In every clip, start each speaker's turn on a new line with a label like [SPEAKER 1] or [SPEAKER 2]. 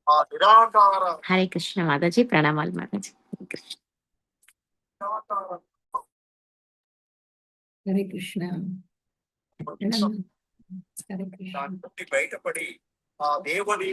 [SPEAKER 1] హరే కృష్ణ మాతాజీ, ప్రణామాలు మాతాజీ. హరే కృష్ణ.
[SPEAKER 2] హరే కృష్ణ. హరే కృష్ణ.
[SPEAKER 3] బయటపడి ఆ దేవుని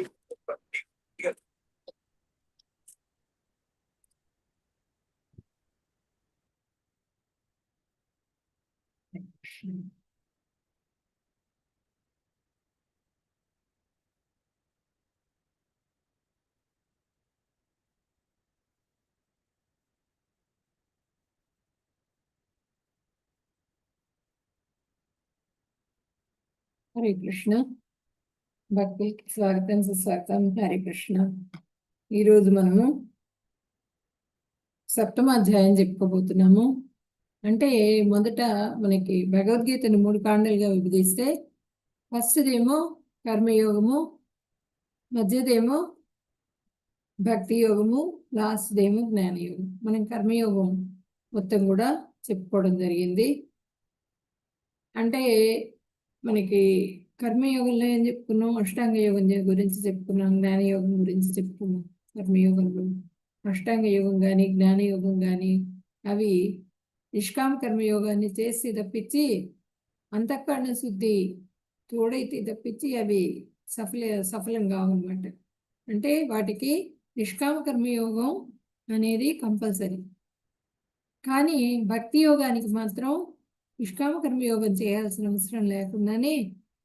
[SPEAKER 2] హరే కృష్ణ. భక్తులకి స్వాగతం, సుస్వాగతం. హరే కృష్ణ. ఈరోజు మనము 7వ అధ్యాయం చెప్పుకోబోతున్నాము. అంటే మొదట మనకి భగవద్గీతను 3 కాండలుగా విభజిస్తే ఫస్ట్దేమో కర్మయోగము, మధ్యదేమో భక్తి యోగము, లాస్ట్దేమో జ్ఞానయోగం. మనం కర్మయోగం మొత్తం కూడా చెప్పుకోవడం జరిగింది. అంటే మనకి కర్మయోగంలో ఏం చెప్పుకున్నాం, అష్టాంగ యోగం గురించి చెప్పుకున్నాం, జ్ఞానయోగం గురించి చెప్పుకున్నాం. కర్మయోగంలో అష్టాంగ యోగం కానీ జ్ఞానయోగం కానీ అవి నిష్కామ కర్మయోగాన్ని చేసి తప్పించి అంతఃకరణ శుద్ధి తోడైతే తప్పించి అవి సఫలం కావన్నమాట. అంటే వాటికి నిష్కామ కర్మయోగం అనేది కంపల్సరీ. కానీ భక్తి యోగానికి మాత్రం నిష్కామ కర్మయోగం చేయాల్సిన అవసరం లేకుండానే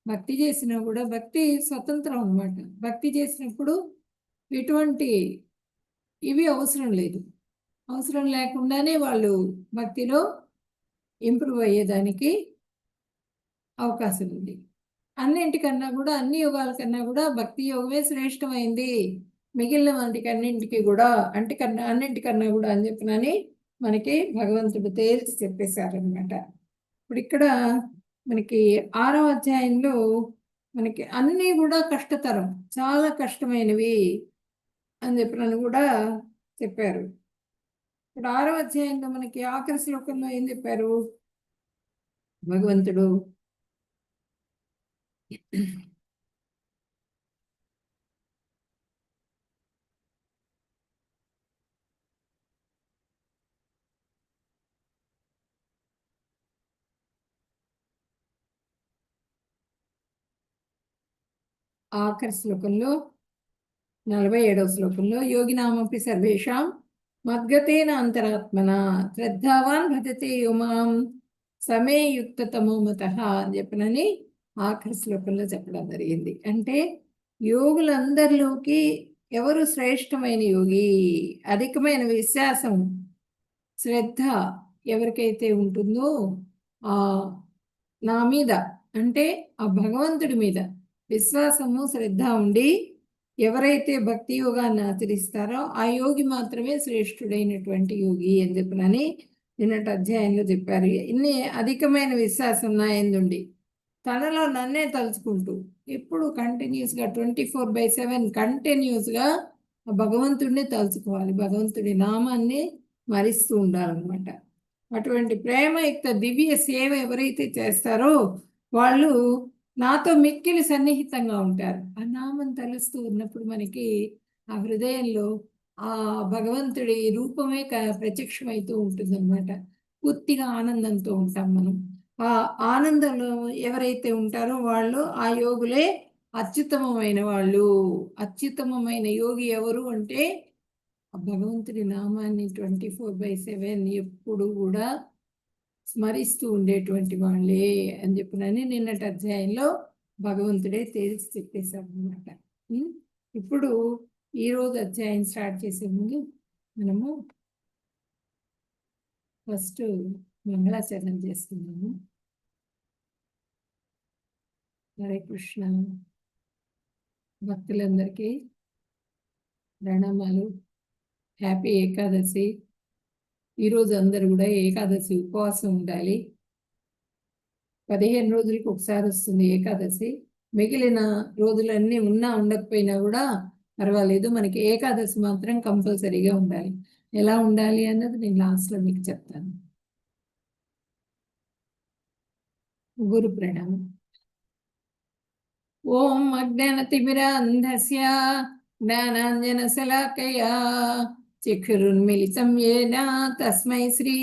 [SPEAKER 2] భక్తి చేసినా కూడా భక్తి స్వతంత్రం అన్నమాట. భక్తి చేసినప్పుడు ఎటువంటి ఇవి అవసరం లేదు. అవసరం లేకుండానే వాళ్ళు భక్తిలో ఇంప్రూవ్ అయ్యేదానికి అవకాశం ఉంది. అన్నింటికన్నా కూడా, అన్ని యోగాల కన్నా కూడా భక్తి యోగమే శ్రేష్టమైంది మిగిలిన వాటికి అన్నింటికి కూడా, అన్నింటికన్నా కూడా అని చెప్పినని మనకి భగవంతుడు తేల్చి చెప్పేశారనమాట. ఇప్పుడు ఇక్కడ మనకి 6వ అధ్యాయంలో మనకి అన్నీ కూడా కష్టతరం, చాలా కష్టమైనవి అని చెప్పినని కూడా చెప్పారు. ఇప్పుడు 6వ అధ్యాయంలో మనకి ఆఖరి శ్లోకంలో ఏం చెప్పారు భగవంతుడు, ఆఖరి శ్లోకంలో 47వ శ్లోకంలో యోగినామపి సర్వేషాం మద్గతేన అంతరాత్మన శ్రద్ధావాన్ భజతే యుమాం సమే యుక్తతమో మతః అని చెప్పనని ఆఖరి శ్లోకంలో చెప్పడం జరిగింది. అంటే యోగులందరిలోకి ఎవరు శ్రేష్టమైన యోగి, అధికమైన విశ్వాసం శ్రద్ధ ఎవరికైతే ఉంటుందో నా మీద, అంటే ఆ భగవంతుడి మీద విశ్వాసము శ్రద్ధ ఉండి ఎవరైతే భక్తి యోగాన్ని ఆచరిస్తారో ఆ యోగి మాత్రమే శ్రేష్ఠుడైనటువంటి యోగి అని చెప్పినని నిన్నటి అధ్యాయంలో చెప్పారు. ఇన్ని అధికమైన విశ్వాసం నా యందుండి తనలో నన్నే తలుచుకుంటూ ఎప్పుడు కంటిన్యూస్గా 24/7 కంటిన్యూస్గా భగవంతుడిని తలుచుకోవాలి, భగవంతుడి నామాన్ని స్మరిస్తూ ఉండాలన్నమాట. అటువంటి ప్రేమయుక్త దివ్య సేవ ఎవరైతే చేస్తారో వాళ్ళు నాతో మిక్కిలి సన్నిహితంగా ఉంటారు. ఆ నామం తలుస్తూ ఉన్నప్పుడు మనకి ఆ హృదయంలో ఆ భగవంతుడి రూపమే ప్రత్యక్షమవుతూ ఉంటుందన్నమాట. పూర్తిగా ఆనందంతో ఉంటాం మనం. ఆ ఆనందంలో ఎవరైతే ఉంటారో వాళ్ళు ఆ యోగులే అత్యుత్తమమైన వాళ్ళు. అత్యుత్తమమైన యోగి ఎవరు అంటే భగవంతుడి నామాన్ని 24/7 ఎప్పుడు కూడా స్మరిస్తూ ఉండేటువంటి వాళ్ళే అని చెప్పినని నిన్నటి అధ్యాయంలో భగవంతుడే తేల్చి చెప్పేశాడు అనమాట. ఇప్పుడు ఈరోజు అధ్యాయం స్టార్ట్ చేసే ముందు మనము ఫస్ట్ మంగళాచరణం చేసుకున్నాము. హరే కృష్ణ. భక్తులందరికీ ప్రణామాలు. హ్యాపీ ఏకాదశి. ఈరోజు అందరూ కూడా ఏకాదశి ఉపవాసం ఉండాలి. 15 రోజులకి ఒకసారి వస్తుంది ఏకాదశి. మిగిలిన రోజులన్నీ ఉన్నా ఉండకపోయినా కూడా పర్వాలేదు, మనకి ఏకాదశి మాత్రం కంపల్సరీగా ఉండాలి. ఎలా ఉండాలి అన్నది నేను లాస్ట్లో మీకు చెప్తాను. గురు ప్రణామం. ఓం అజ్ఞానతిమిరాంధస్య జ్ఞానాంజనశలాకయా చక్షురున్మిళితం యేన తస్మై శ్రీ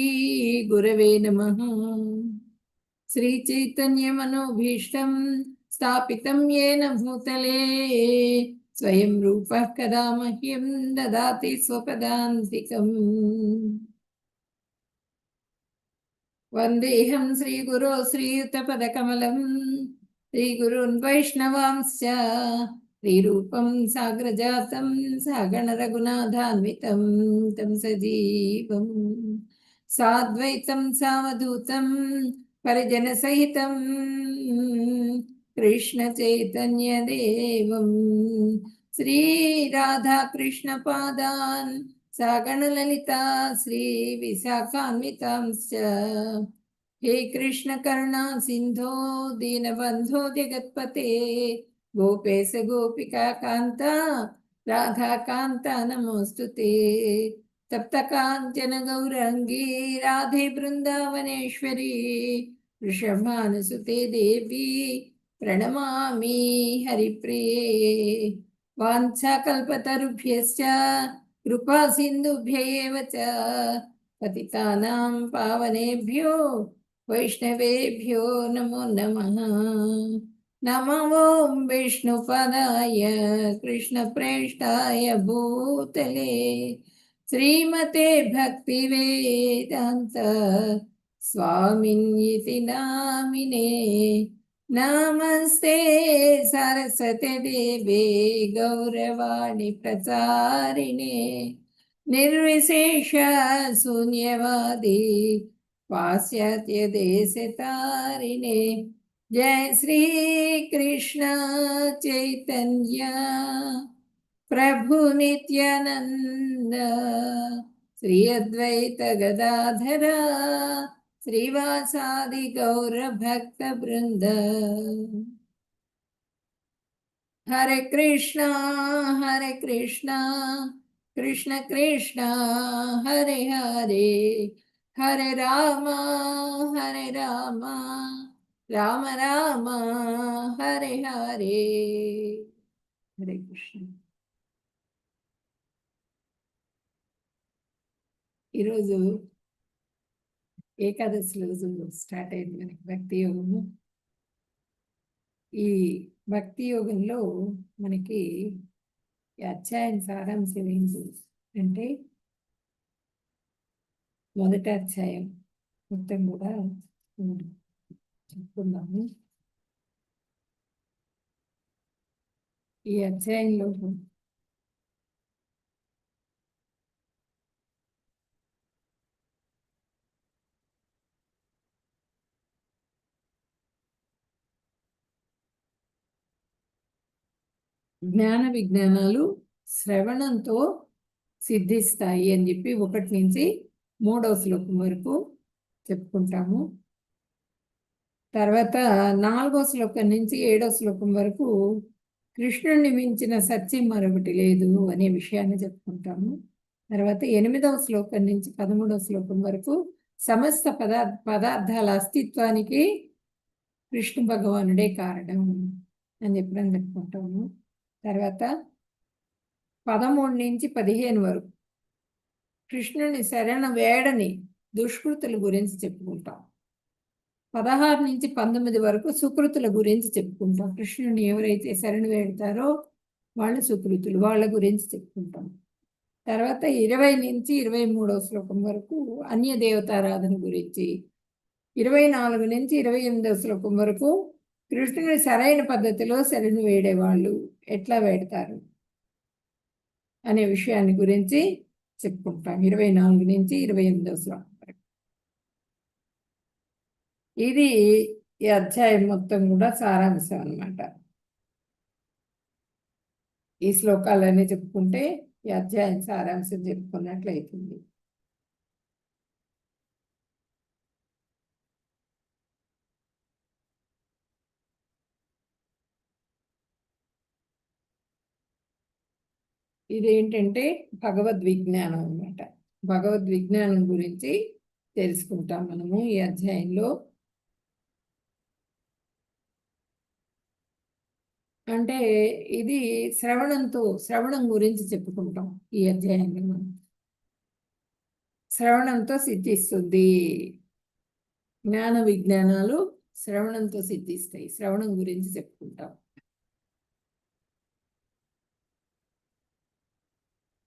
[SPEAKER 2] గురవే నమః. శ్రీచైతన్యమనోభీష్టం స్థాపితం యేన భూతలే స్వయం రూపः కదా మహ్యం దదాతి స్వపదాంతికం. వందేహం శ్రీగురో శ్రీయుతపదకమలం శ్రీగురున్ వైష్ణవాంశ్చ శ్రీరూపం సాగ్రజాతం సగణ రఘునాథాన్వితం తం సజీవం సాద్వైతం సావధూతం పరిజన సహితం కృష్ణ చైతన్య దేవం శ్రీ రాధా కృష్ణ పాదాన్ సగణ లలితా శ్రీ విశాఖాన్వితాంశ్చ. హే కృష్ణ కరుణా సింధో దీనబంధో జగత్పతే గోపేశ గోపికా కాంత రాధాకాంత నమోస్తుతే. తప్త కాంచన గౌరంగీ రాధే బృందావనేశ్వరీ వృషభానుసుతే దేవి ప్రణమామి హరిప్రియే. వాంఛాకల్పతరుభ్యశ్చ కృపా సింధుభ్య ఏవ చ పతితానాం పావనేభ్యో వైష్ణవేభ్యో నమో నమః. నమో ఓం విష్ణుపదాయ కృష్ణప్రేష్ఠాయ భూతలే శ్రీమతే భక్తివేదాంత స్వామిన్యితి నామినే. నమస్తే సరస్వతి దేవే గౌరవాణి ప్రచారిణే నిర్విశేష శూన్యవాది పాశ్చాత్య దేశతారిణే. జయ శ్రీ కృష్ణ చైతన్య ప్రభు నిత్యానంద శ్రీ అద్వైత గదాధర శ్రీవాసాది గౌర భక్త బృంద. హరే కృష్ణ కృష్ణ కృష్ణ హరే హరే హరే రామ రామ రామ హరే హరే. హరే కృష్ణ. ఈరోజు ఏకాదశి రోజు స్టార్ట్ అయింది మనకి భక్తి యోగము. ఈ భక్తి యోగంలో మనకి ఈ అధ్యాయం సారాంశం ఏంటి అంటే, మొదటి అధ్యాయం మొత్తం కూడా చెప్పుకున్నాము. ఈ అధ్యాయంలో జ్ఞాన విజ్ఞానాలు శ్రవణంతో సిద్ధిస్తాయి అని చెప్పి 1 నుంచి 3వ శ్లోకం వరకు చెప్పుకుంటాము. తర్వాత 4వ శ్లోకం నుంచి 7వ శ్లోకం వరకు కృష్ణుడిని మించిన సత్యం మరొకటి లేదు అనే విషయాన్ని చెప్పుకుంటాము. తర్వాత 8వ శ్లోకం నుంచి 13వ శ్లోకం వరకు సమస్త పదార్థాల అస్తిత్వానికి కృష్ణ భగవానుడే కారణం అని చెప్పడం చెప్పుకుంటాము. తర్వాత 13 నుంచి 15 వరకు కృష్ణుని శరణ వేడని దుష్కృతుల గురించి చెప్పుకుంటాం. 16 నుంచి 19 వరకు సుకృతుల గురించి చెప్పుకుంటాం. కృష్ణుని ఎవరైతే శరణు వేడతారో వాళ్ళు సుకృతులు, వాళ్ళ గురించి చెప్పుకుంటాం. తర్వాత 20 నుంచి 23వ శ్లోకం వరకు అన్య దేవతారాధన గురించి, 24 నుంచి 28వ శ్లోకం వరకు కృష్ణుని సరైన పద్ధతిలో శరణు వేడేవాళ్ళు ఎట్లా వేడతారు అనే విషయాన్ని గురించి చెప్పుకుంటాం. 24 నుంచి 28వ శ్లోకం వరకు. ఇది ఈ అధ్యాయం మొత్తం కూడా సారాంశం అన్నమాట. ఈ శ్లోకాలన్నీ చెప్పుకుంటే ఈ అధ్యాయం సారాంశం చెప్పుకున్నట్లయితుంది. ఇదేంటంటే భగవద్విజ్ఞానం అన్నమాట. భగవద్విజ్ఞానం గురించి తెలుసుకుంటాం మనము ఈ అధ్యాయంలో. అంటే ఇది శ్రవణం గురించి చెప్పుకుంటాం ఈ అధ్యాయంలో మనం. శ్రవణంతో సిద్ధిస్తుంది. జ్ఞాన విజ్ఞానాలు శ్రవణంతో సిద్ధిస్తాయి. శ్రవణం గురించి చెప్పుకుంటాం.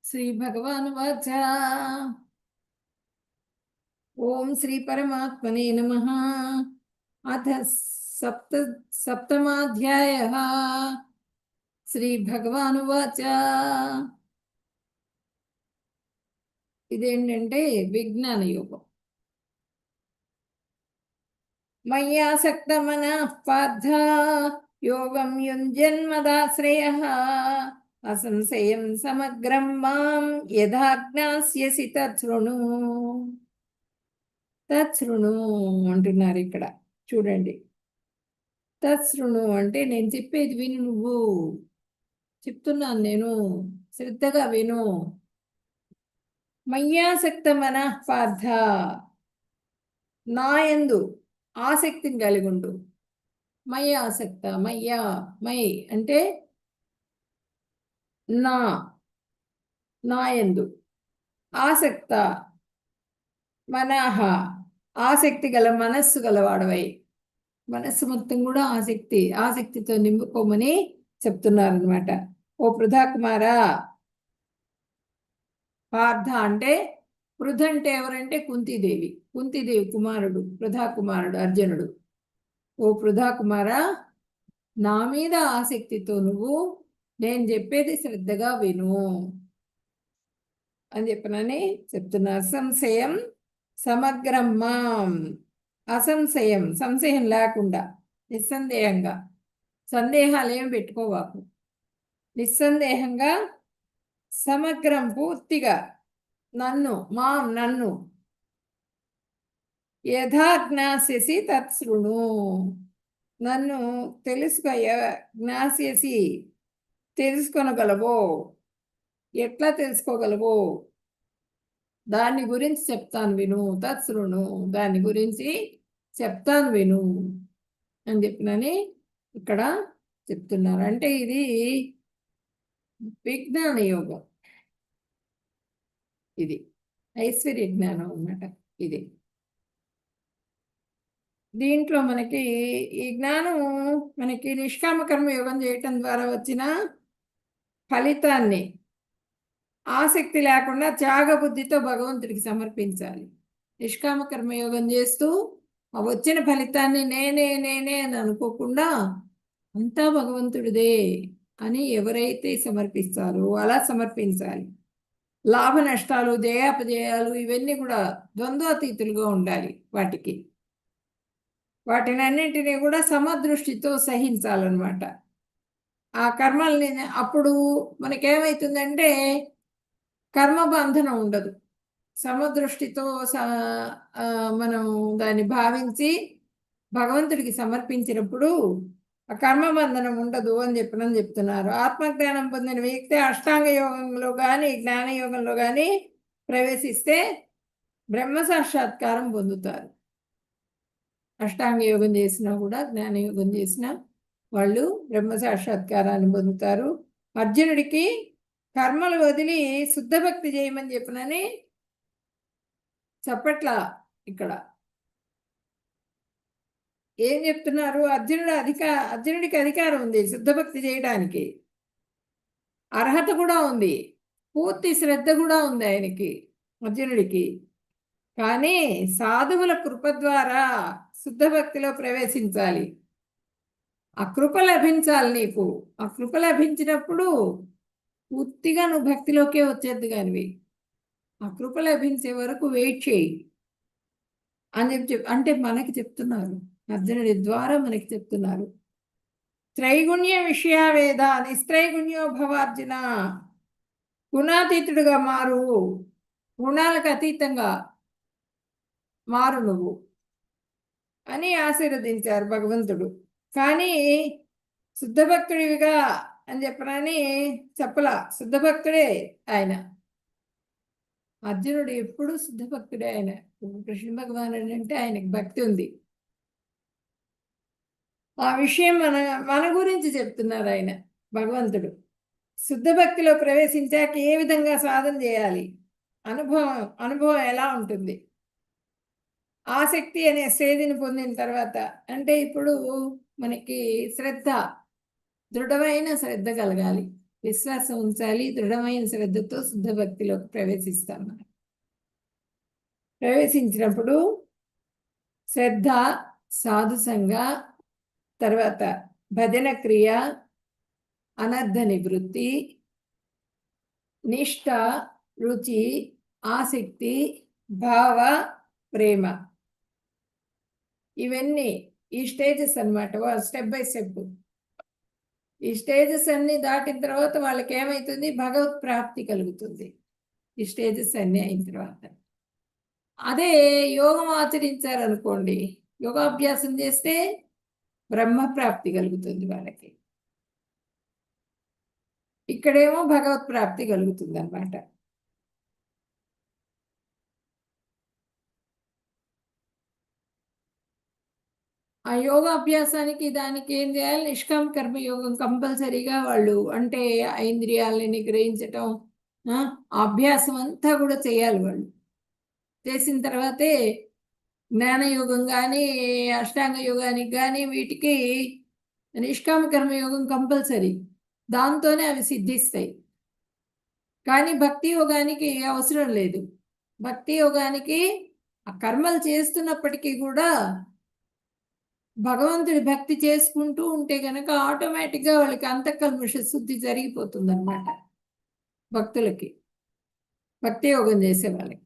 [SPEAKER 2] శ్రీ భగవాన్ వాచ ఓం శ్రీ పరమాత్మనే నమః. అథ సప్తమాధ్యాయః. శ్రీ భగవాన్ వాచ. ఇదేంటంటే విజ్ఞాన యోగం. మయ్యాసక్త మనః పార్థ యోగం యుంజన్మదాశ్రయః అసంశయం సమగ్రం మాం యథా జ్ఞాస్యసి తచ్ఛృణు. తచ్ఛృణు అంటున్నారు ఇక్కడ చూడండి. తచ్ఛృణు అంటే నేను చెప్పేది విను, నువ్వు చెప్తున్నాను నేను, శ్రద్ధగా విను. మయ్యాసక్త మనః పార్థ, నాయందు ఆసక్తిని కలిగి ఉండు. మయ్యాసక్త, మై అంటే నాయందు, ఆసక్త మనః ఆసక్తి గల మనస్సు గలవాడవై. మనస్సు మొత్తం కూడా ఆసక్తితో నింపుకోమని చెప్తున్నారనమాట. ఓ పృథా కుమారా. పార్థ అంటే పృథ అంటే ఎవరంటే కుంతీదేవి కుమారుడు, పృథా కుమారుడు అర్జునుడు. ఓ పృథా కుమారా, నా మీద ఆసక్తితో నువ్వు నేను చెప్పేది శ్రద్ధగా విను అని చెప్పనని చెప్తున్నారు. అసంశయం సమగ్రం మాం. సంశయం లేకుండా, నిస్సందేహంగా, సందేహాలు ఏమి పెట్టుకోవాకు, నిస్సందేహంగా, సమగ్రం పూర్తిగా నన్ను యథా జ్ఞాస్యసి తత్శృణు. నన్ను తెలుసుకొనగలవో, ఎట్లా తెలుసుకోగలవో దాని గురించి చెప్తాను విను. తత్శృణు, దాని గురించి చెప్తాను విను అని చెప్పినని ఇక్కడ చెప్తున్నారు. అంటే ఇది విజ్ఞాన యోగం, ఇది ఐశ్వర్య జ్ఞానం అన్నమాట. ఇది దీంట్లో మనకి ఈ జ్ఞానం మనకి నిష్కామ కర్మ యోగం చేయటం ద్వారా వచ్చిన ఫలితాన్ని ఆసక్తి లేకుండా త్యాగబుద్ధితో భగవంతుడికి సమర్పించాలి. నిష్కామ కర్మయోగం చేస్తూ వచ్చిన ఫలితాన్ని నేనే అని అనుకోకుండా అంతా భగవంతుడిదే అని ఎవరైతే సమర్పిస్తారో అలా సమర్పించాలి. లాభ నష్టాలు, జయాపజయాలు ఇవన్నీ కూడా ద్వంద్వాతీతులుగా ఉండాలి. వాటినన్నింటినీ కూడా సమదృష్టితో సహించాలన్నమాట. ఆ కర్మల్ని అప్పుడు మనకేమవుతుందంటే కర్మబంధనం ఉండదు. సమదృష్టితో మనం దాన్ని భావించి భగవంతుడికి సమర్పించినప్పుడు ఆ కర్మబంధనం ఉండదు అని చెప్తున్నారు. ఆత్మజ్ఞానం పొందిన వ్యక్తి అష్టాంగ యోగంలో కానీ జ్ఞాన యోగంలో కానీ ప్రవేశిస్తే బ్రహ్మ సాక్షాత్కారం పొందుతారు. అష్టాంగ యోగం చేసినా కూడా జ్ఞాన యోగం చేసినా వాళ్ళు బ్రహ్మ సాక్షాత్కారాన్ని పొందుతారు. అర్జునుడికి కర్మలు వదిలి శుద్ధ భక్తి చేయమని చెప్పినని చెప్పట్లా. ఇక్కడ ఏం చెప్తున్నారు? అర్జునుడికి అధికారం ఉంది శుద్ధ భక్తి చేయడానికి, అర్హత కూడా ఉంది, పూర్తి శ్రద్ధ కూడా ఉంది ఆయనకి, అర్జునుడికి. కానీ సాధువుల కృప ద్వారా శుద్ధ భక్తిలో ప్రవేశించాలి. ఆ కృప లభించాలి నీకు. ఆ కృప లభించినప్పుడు పూర్తిగా నువ్వు భక్తిలోకే వచ్చేద్దు. కానివి ఆ కృప లభించే వరకు వెయిట్ చేయి అని అంటే మనకి చెప్తున్నారు. అర్జునుడి ద్వారా మనకి చెప్తున్నారు. త్రైగుణ్య విషయ వేద నిస్త్రైగుణ్యో భవార్జున. గుణాతీతుడుగా మారు, గుణాలకు అతీతంగా మారు నువ్వు అని ఆశీర్వదించారు భగవంతుడు. కానీ శుద్ధ భక్తుడివిగా అని చెప్పనని చెప్పలా. శుద్ధ భక్తుడే ఆయన. అర్జునుడు ఎప్పుడు శుద్ధ భక్తుడే. ఆయన కృష్ణ భగవానుడు అంటే ఆయనకు భక్తి ఉంది. ఆ విషయం మన గురించి చెప్తున్నారు ఆయన భగవంతుడు. శుద్ధ భక్తిలో ప్రవేశించాక ఏ విధంగా సాధన చేయాలి, అనుభవం ఎలా ఉంటుంది, ఆసక్తి అనే స్టేజ్ని పొందిన తర్వాత, అంటే ఇప్పుడు మనకి దృఢమైన శ్రద్ధ కలగాలి, విశ్వాసం ఉంచాలి. దృఢమైన శ్రద్ధతో శుద్ధ భక్తిలోకి ప్రవేశిస్తాం. మనం ప్రవేశించినప్పుడు శ్రద్ధ, సాధుసంగ, తర్వాత భజన క్రియ, అనర్థ నివృత్తి, నిష్ఠ, రుచి, ఆసక్తి, భావ, ప్రేమ, ఇవన్నీ ఈ స్టేజెస్ అన్నమాట. స్టెప్ బై స్టెప్ ఈ స్టేజెస్ అన్ని దాటిన తర్వాత వాళ్ళకి ఏమవుతుంది, భగవత్ ప్రాప్తి కలుగుతుంది. ఈ స్టేజెస్ అన్ని అయిన తర్వాత అదే యోగం ఆచరించారనుకోండి, యోగాభ్యాసం చేస్తే బ్రహ్మ ప్రాప్తి కలుగుతుంది వాళ్ళకి. ఇక్కడేమో భగవత్ ప్రాప్తి కలుగుతుంది అన్నమాట. ఆ యోగాభ్యాసానికి దానికి ఏం చేయాలి, నిష్కామ కర్మయోగం కంపల్సరీగా వాళ్ళు, అంటే ఇంద్రియాలని నిగ్రహించటం, అభ్యాసం అంతా కూడా చేయాలి. వాళ్ళు చేసిన తర్వాతే జ్ఞానయోగం కానీ, అష్టాంగ యోగానికి కానీ, వీటికి నిష్కామ కర్మయోగం కంపల్సరీ. దాంతోనే అవి సిద్ధిస్తాయి. కానీ భక్తి యోగానికి అవసరం లేదు. భక్తి యోగానికి ఆ కర్మలు చేస్తున్నప్పటికీ కూడా భగవంతుడి భక్తి చేసుకుంటూ ఉంటే కనుక ఆటోమేటిక్గా వాళ్ళకి అంతఃకల్మష శుద్ధి జరిగిపోతుంది అన్నమాట. భక్తులకి, భక్తి యోగం చేసే వాళ్ళకి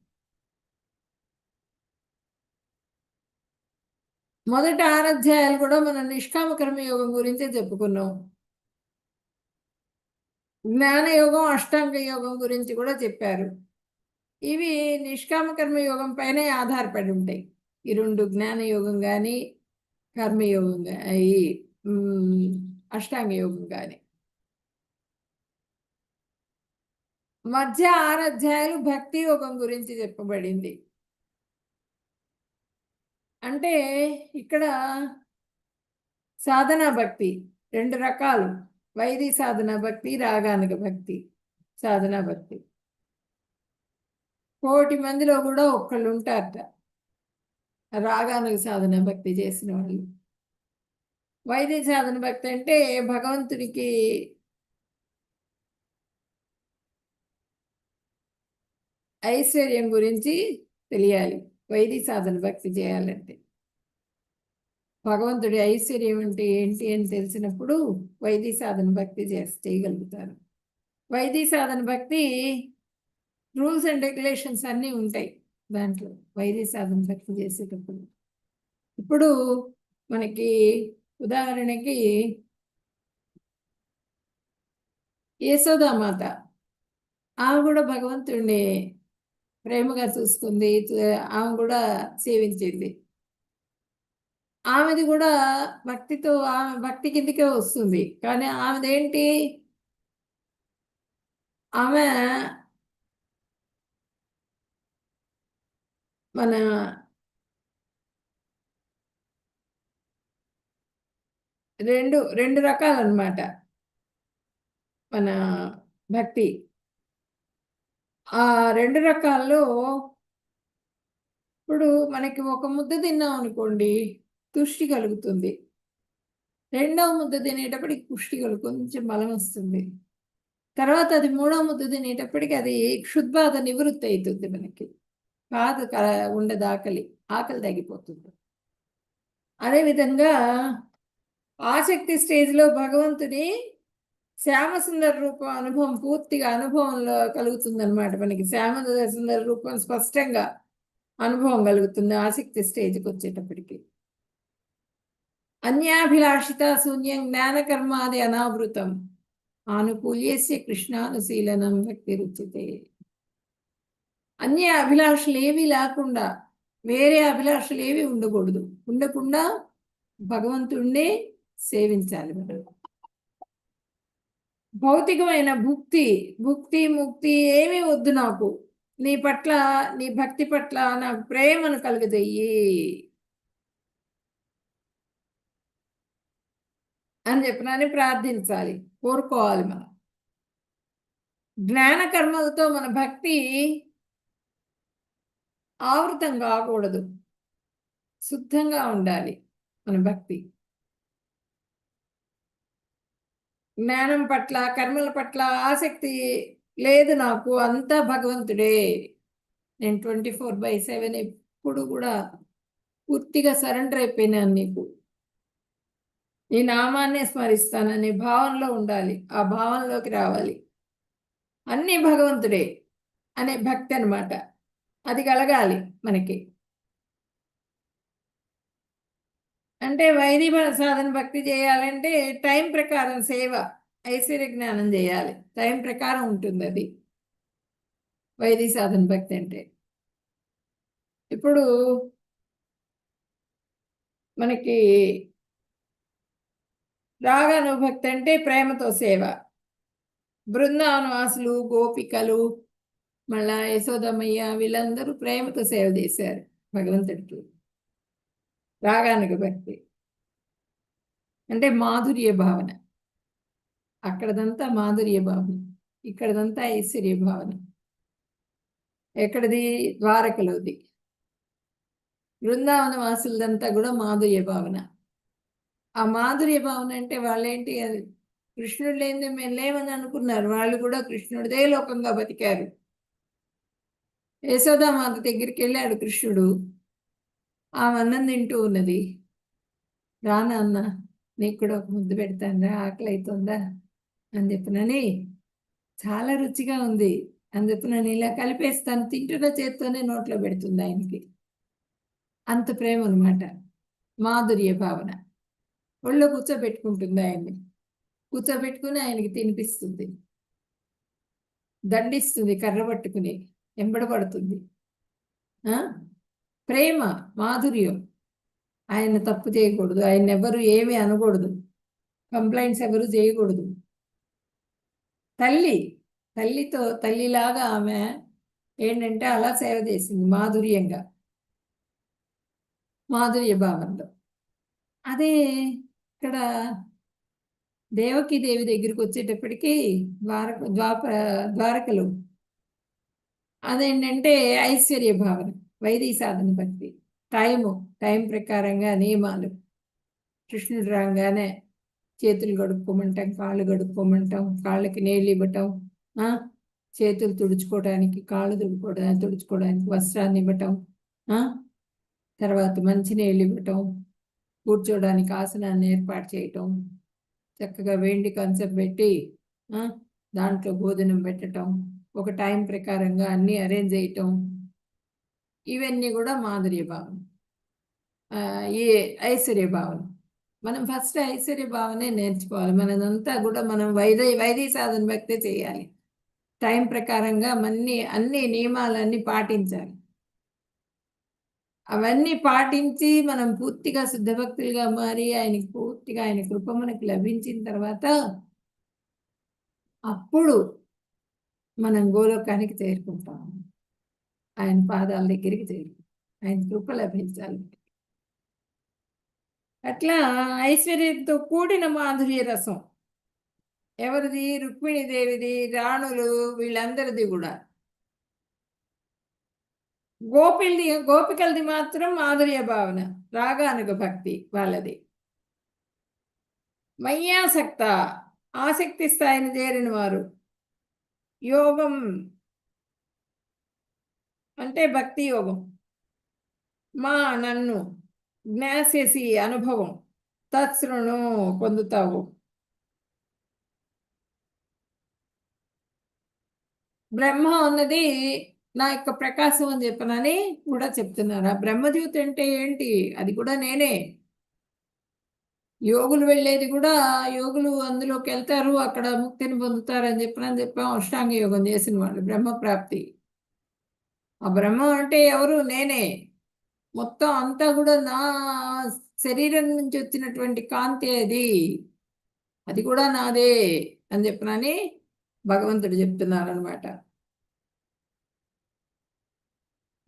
[SPEAKER 2] మొదటి 6 అధ్యాయాలు కూడా మనం నిష్కామ కర్మయోగం గురించే చెప్పుకున్నాం. జ్ఞానయోగం, అష్టాంగ యోగం గురించి కూడా చెప్పారు. ఇవి నిష్కామ కర్మయోగం పైనే ఆధారపడి ఉంటాయి. ఈ 2 జ్ఞానయోగం కానీ, కర్మయోగం ఈ అష్టాంగ యోగం కానీ. మధ్య 6 అధ్యాయాలు భక్తి యోగం గురించి చెప్పబడింది. అంటే ఇక్కడ సాధనా భక్తి 2 రకాలు, వైది సాధనా భక్తి, రాగానుగ భక్తి. సాధనా భక్తి 1,000,000 మందిలో కూడా ఒక్కళ్ళు ఉంటారట రాగానుగ సాధన భక్తి చేసిన వాళ్ళు. వైదిక సాధన భక్తి అంటే భగవంతుడికి ఐశ్వర్యం గురించి తెలియాలి. వైదిక సాధన భక్తి చేయాలంటే భగవంతుడి ఐశ్వర్యం అంటే ఏంటి అని తెలిసినప్పుడు వైదిక సాధన భక్తి చేయగలుగుతారు. వైదిక సాధన భక్తి రూల్స్ అండ్ రెగ్యులేషన్స్ అన్నీ ఉంటాయి దాంట్లో, వైదిక సాధన భక్తి చేసేటప్పుడు. ఇప్పుడు మనకి ఉదాహరణకి యశోదామాత, ఆమె కూడా భగవంతుడిని ప్రేమగా చూస్తుంది, ఆమె కూడా సేవించింది. ఆమెది కూడా భక్తితో, ఆమె భక్తి కిందకే వస్తుంది. కానీ ఆమెదేంటి, ఆమె మన రెండు రకాలన్నమాట మన భక్తి. ఆ 2 రకాల్లో ఇప్పుడు మనకి ఒక ముద్ద తిన్నాం అనుకోండి, తుష్టి కలుగుతుంది. రెండవ ముద్ద తినేటప్పటికి పుష్టి కొంచెం బలం వస్తుంది. తర్వాత అది మూడవ ముద్ద తినేటప్పటికి అది క్షుద్బాధ నివృత్తి అవుతుంది. మనకి బాధ ఉండదు, ఆకలి తగ్గిపోతుంది. అదేవిధంగా ఆసక్తి స్టేజ్లో భగవంతుని శ్యామసుందర రూపం అనుభవం, పూర్తిగా అనుభవంలో కలుగుతుంది అనమాట. మనకి శ్యామసుందర రూపం స్పష్టంగా అనుభవం కలుగుతుంది ఆసక్తి స్టేజ్కి వచ్చేటప్పటికి. అన్యాభిలాషిత శూన్యం జ్ఞానకర్మాది అనావృతం ఆనుకూల్యస్య కృష్ణానుశీలనం భక్తి రుచితే. అన్య అభిలాషలు ఏవి లేకుండా, వేరే అభిలాషలు ఏవి ఉండకూడదు. ఉండకుండా భగవంతుణ్ణి సేవించాలి మనం. భౌతికమైన భుక్తి ముక్తి ఏమీ వద్దు నాకు, నీ పట్ల, నీ భక్తి పట్ల నాకు ప్రేమను కలుగజేయి. అని చెప్పినని ప్రార్థించాలి, కోరుకోవాలి. మనం జ్ఞాన కర్మలతో మన భక్తి ఆవృతం కాకూడదు, శుద్ధంగా ఉండాలి మన భక్తి. జ్ఞానం పట్ల కర్మల పట్ల ఆసక్తి లేదు నాకు, అంతా భగవంతుడే, నేను 24/7 ఎప్పుడు కూడా పూర్తిగా సరెండర్ అయిపోయినాను నీకు, నీ నామాన్నే స్మరిస్తాననే భావనలో ఉండాలి, ఆ భావనలోకి రావాలి. అన్నీ భగవంతుడే అనే భక్తి అన్నమాట, అది కలగాలి మనకి. అంటే వైదిక సాధన భక్తి చేయాలంటే టైం ప్రకారం సేవ, ఐశ్వర్య జ్ఞానం చేయాలి, టైం ప్రకారం ఉంటుంది అది వైదిక సాధన భక్తి అంటే. ఇప్పుడు మనకి రాగానుభక్తి అంటే ప్రేమతో సేవ. బృందావనవాసులు, గోపికలు, మళ్ళా యశోదమయ్య వీళ్ళందరూ ప్రేమతో సేవ చేశారు భగవంతుడికి. రాగానుగ భక్తి అంటే మాధుర్య భావన, అక్కడదంతా మాధుర్య భావన, ఇక్కడదంతా ఐశ్వర్య భావన. ఎక్కడిది? ద్వారకలోది. బృందావన వాసులదంతా కూడా మాధుర్య భావన. ఆ మాధుర్య భావన అంటే వాళ్ళేంటి, అది కృష్ణుడు లేనిదే మేము లేమని అనుకున్నారు, వాళ్ళు కూడా కృష్ణుడిదే లోకంగా బతికారు. యశోదామాత దగ్గరికి వెళ్ళాడు కృష్ణుడు, ఆమె అన్నం తింటూ ఉన్నది, రానా అన్న నీకు కూడా ఒక ముద్దు పెడతాను, ఆకలి అవుతుందా అని చెప్పినని, చాలా రుచిగా ఉంది అని చెప్పినని ఇలా కలిపేస్తాను, తింటున్న చేత్తోనే నోట్లో పెడుతుంది ఆయనకి. అంత ప్రేమ అనమాట, మాధుర్య భావన. ఒళ్ళో కూర్చోబెట్టుకుంటుంది ఆయన్ని, కూర్చోబెట్టుకుని ఆయనకి తినిపిస్తుంది, దండిస్తుంది, కర్ర పట్టుకుని ఎంబడబడుతుంది. ప్రేమ, మాధుర్యం. ఆయన తప్పు చేయకూడదు, ఆయన ఎవరు ఏమీ అనకూడదు, కంప్లైంట్స్ ఎవరు చేయకూడదు. తల్లితో తల్లిలాగా ఆమె ఏంటంటే అలా సేవ చేసింది మాధుర్యంగా, మాధుర్య భావంలో. అదే ఇక్కడ దేవకీదేవి దగ్గరికి వచ్చేటప్పటికి ద్వారకలు అదేంటంటే ఐశ్వర్య భావన, వైదిక సాధన భక్తి. టైం ప్రకారంగా నియమాలు. కృష్ణుడు రాగానే చేతులు కడుక్కోమంటాం, కాళ్ళు కడుక్కోమంటాం, కాళ్ళకి నీళ్ళు ఇవ్వటం, చేతులు తుడుచుకోవడానికి, కాళ్ళు తుడుచుకోవడానికి వస్త్రాన్ని ఇవ్వటం, తర్వాత మంచినీళ్ళు ఇవ్వటం, కూర్చోడానికి ఆసనాన్ని ఏర్పాటు చేయటం, చక్కగా వెండి కంచం పెట్టి దాంట్లో భోజనం పెట్టడం, ఒక టైం ప్రకారంగా అన్నీ అరేంజ్ చేయటం, ఇవన్నీ కూడా మాధుర్య భావన, ఈ ఐశ్వర్య భావన. మనం ఫస్ట్ ఐశ్వర్య భావనే నేర్చుకోవాలి. మనదంతా కూడా మనం వైదిక సాధన భక్తే చేయాలి, టైం ప్రకారంగా అన్ని నియమాలన్నీ పాటించాలి. అవన్నీ పాటించి మనం పూర్తిగా శుద్ధభక్తులుగా మారి ఆయనకి పూర్తిగా ఆయన కృప మనకు లభించిన తర్వాత అప్పుడు మనం గోలోకానికి చేరుకుంటాం, ఆయన పాదాల దగ్గరికి చేరుకుంటాం, ఆయన కృప లభించాలి. అట్లా ఐశ్వర్యంతో కూడిన మాధుర్య రసం ఎవరిది? రుక్మిణీదేవిది, రాణులు వీళ్ళందరిది కూడా. గోపికలది మాత్రం మాధుర్య భావన, రాగానుగ భక్తి వాళ్ళది. మయ్యాసక్త, ఆసక్తి స్థాయిని చేరిన వారు. యోగం అంటే భక్తి యోగం. నన్ను జ్ఞాసేసి అనుభవం, తత్సృణు పొందుతావు. బ్రహ్మ అన్నది నా యొక్క ప్రకాశం అని చెప్పనని కూడా చెప్తున్నారు. ఆ బ్రహ్మజ్యోతి అంటే ఏంటి? అది కూడా నేనే. యోగులు వెళ్ళేది కూడా, యోగులు అందులోకి వెళ్తారు, అక్కడ ముక్తిని పొందుతారు అని చెప్పాం. అష్టాంగ యోగం చేసిన వాళ్ళు బ్రహ్మప్రాప్తి. ఆ బ్రహ్మ అంటే ఎవరు? నేనే. మొత్తం అంతా కూడా నా శరీరం నుంచి వచ్చినటువంటి కాంతి అది కూడా నాదే అని చెప్పనని భగవంతుడు చెప్తున్నారు అనమాట.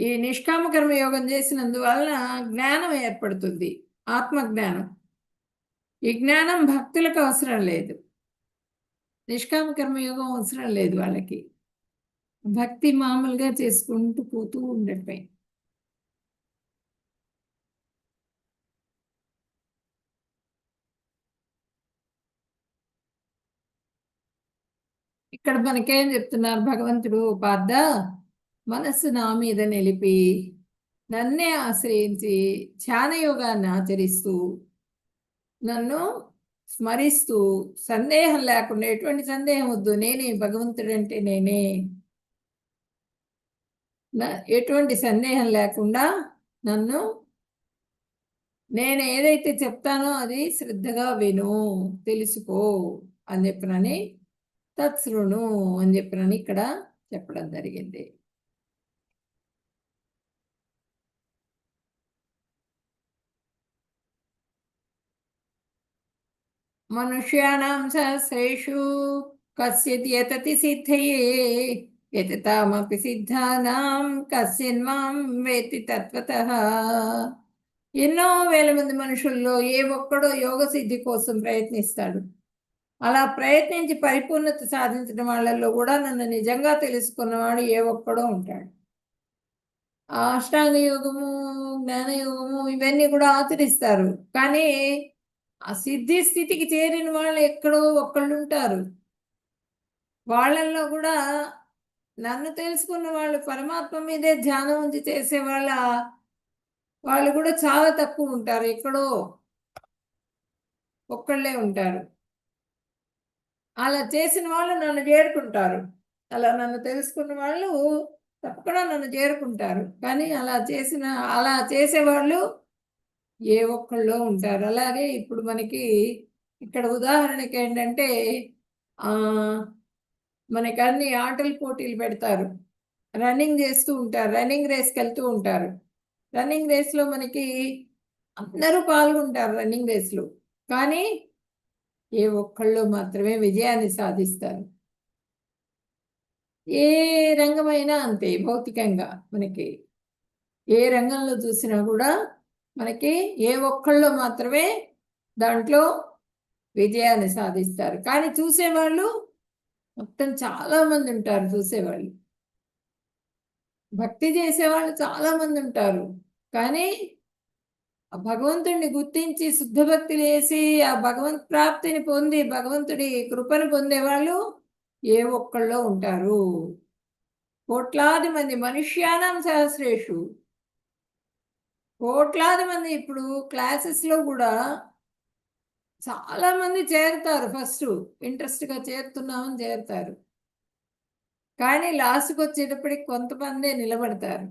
[SPEAKER 2] ఈ నిష్కామ కర్మ యోగం చేసినందువలన జ్ఞానం ఏర్పడుతుంది, ఆత్మజ్ఞానం. ఈ జ్ఞానం భక్తులకు అవసరం లేదు, నిష్కామ కర్మయోగం అవసరం లేదు వాళ్ళకి. భక్తి మామూలుగా చేసుకుంటూ పోతూ ఉండటమే. ఇక్కడ మనకేం చెప్తున్నారు భగవంతుడు? పార్థ, మనస్సు నా మీద నిలిపి నన్నే ఆశ్రయించి ధ్యానయోగాన్ని ఆచరిస్తూ నన్ను స్మరిస్తూ సందేహం లేకుండా, ఎటువంటి సందేహం వద్దు, నేనే భగవంతుడు అంటే నేనే, ఎటువంటి సందేహం లేకుండా నన్ను, నేను ఏదైతే చెప్తానో అది శ్రద్ధగా విను, తెలుసుకో అని చెప్పినని, తత్సృణు అని చెప్పినని ఇక్కడ చెప్పడం జరిగింది. మనుష్యాణం సహస్రేషు కశ్చిత్ యతతి సిద్ధయే యతతామపి సిద్ధానాం కశ్చిన్మాం వేత్తి తత్వతః. ఎన్నో వేల మంది మనుషుల్లో ఏ ఒక్కడో యోగ సిద్ధి కోసం ప్రయత్నిస్తాడు. అలా ప్రయత్నించి పరిపూర్ణత సాధించిన వాళ్ళల్లో కూడా నన్ను నిజంగా తెలుసుకున్నవాడు ఏ ఒక్కడో ఉంటాడు. అష్టాంగ యోగము, జ్ఞానయోగము ఇవన్నీ కూడా ఆచరిస్తారు, కానీ ఆ సిద్ధి స్థితికి చేరిన వాళ్ళు ఎక్కడో ఒక్కళ్ళు ఉంటారు. వాళ్ళల్లో కూడా నన్ను తెలుసుకున్న వాళ్ళు, పరమాత్మ మీదే ధ్యానం ఉంచి చేసే వాళ్ళు కూడా చాలా తక్కువ ఉంటారు, ఎక్కడో ఒక్కళ్ళే ఉంటారు. అలా చేసిన వాళ్ళు నన్ను చేరుకుంటారు. అలా నన్ను తెలుసుకున్న వాళ్ళు తప్పకుండా నన్ను చేరుకుంటారు, కానీ అలా చేసేవాళ్ళు ఏ ఒక్కళ్ళో ఉంటారు. అలాగే ఇప్పుడు మనకి ఇక్కడ ఉదాహరణకి ఏంటంటే, మనకి అన్ని ఆటల పోటీలు పెడతారు, రన్నింగ్ చేస్తూ ఉంటారు, రన్నింగ్ రేస్కి వెళ్తూ ఉంటారు. రన్నింగ్ రేస్లో మనకి అందరూ పాల్గొంటారు రన్నింగ్ రేస్లో, కానీ ఏ ఒక్కళ్ళు మాత్రమే విజయాన్ని సాధిస్తారు. ఏ రంగమైనా అంతే, భౌతికంగా మనకి ఏ రంగంలో చూసినా కూడా మనకి ఏ ఒక్కళ్ళు మాత్రమే దాంట్లో విజయాన్ని సాధిస్తారు. కానీ చూసేవాళ్ళు మొత్తం చాలా మంది ఉంటారు. చూసేవాళ్ళు, భక్తి చేసేవాళ్ళు చాలా మంది ఉంటారు, కానీ ఆ భగవంతుడిని గుర్తించి శుద్ధ భక్తి చేసి ఆ భగవంత్ ప్రాప్తిని పొంది భగవంతుడి కృపను పొందేవాళ్ళు ఏ ఒక్కళ్ళో ఉంటారు. కోట్లాది మంది, మనుష్యానం సహస్రేషు, కోట్లాది మంది. ఇప్పుడు క్లాసెస్లో కూడా చాలా మంది చేరుతారు, ఫస్ట్ ఇంట్రెస్ట్గా చేరుతున్నామని చేరుతారు, కానీ లాస్ట్కి వచ్చేటప్పటికి కొంతమందే నిలబడతారు.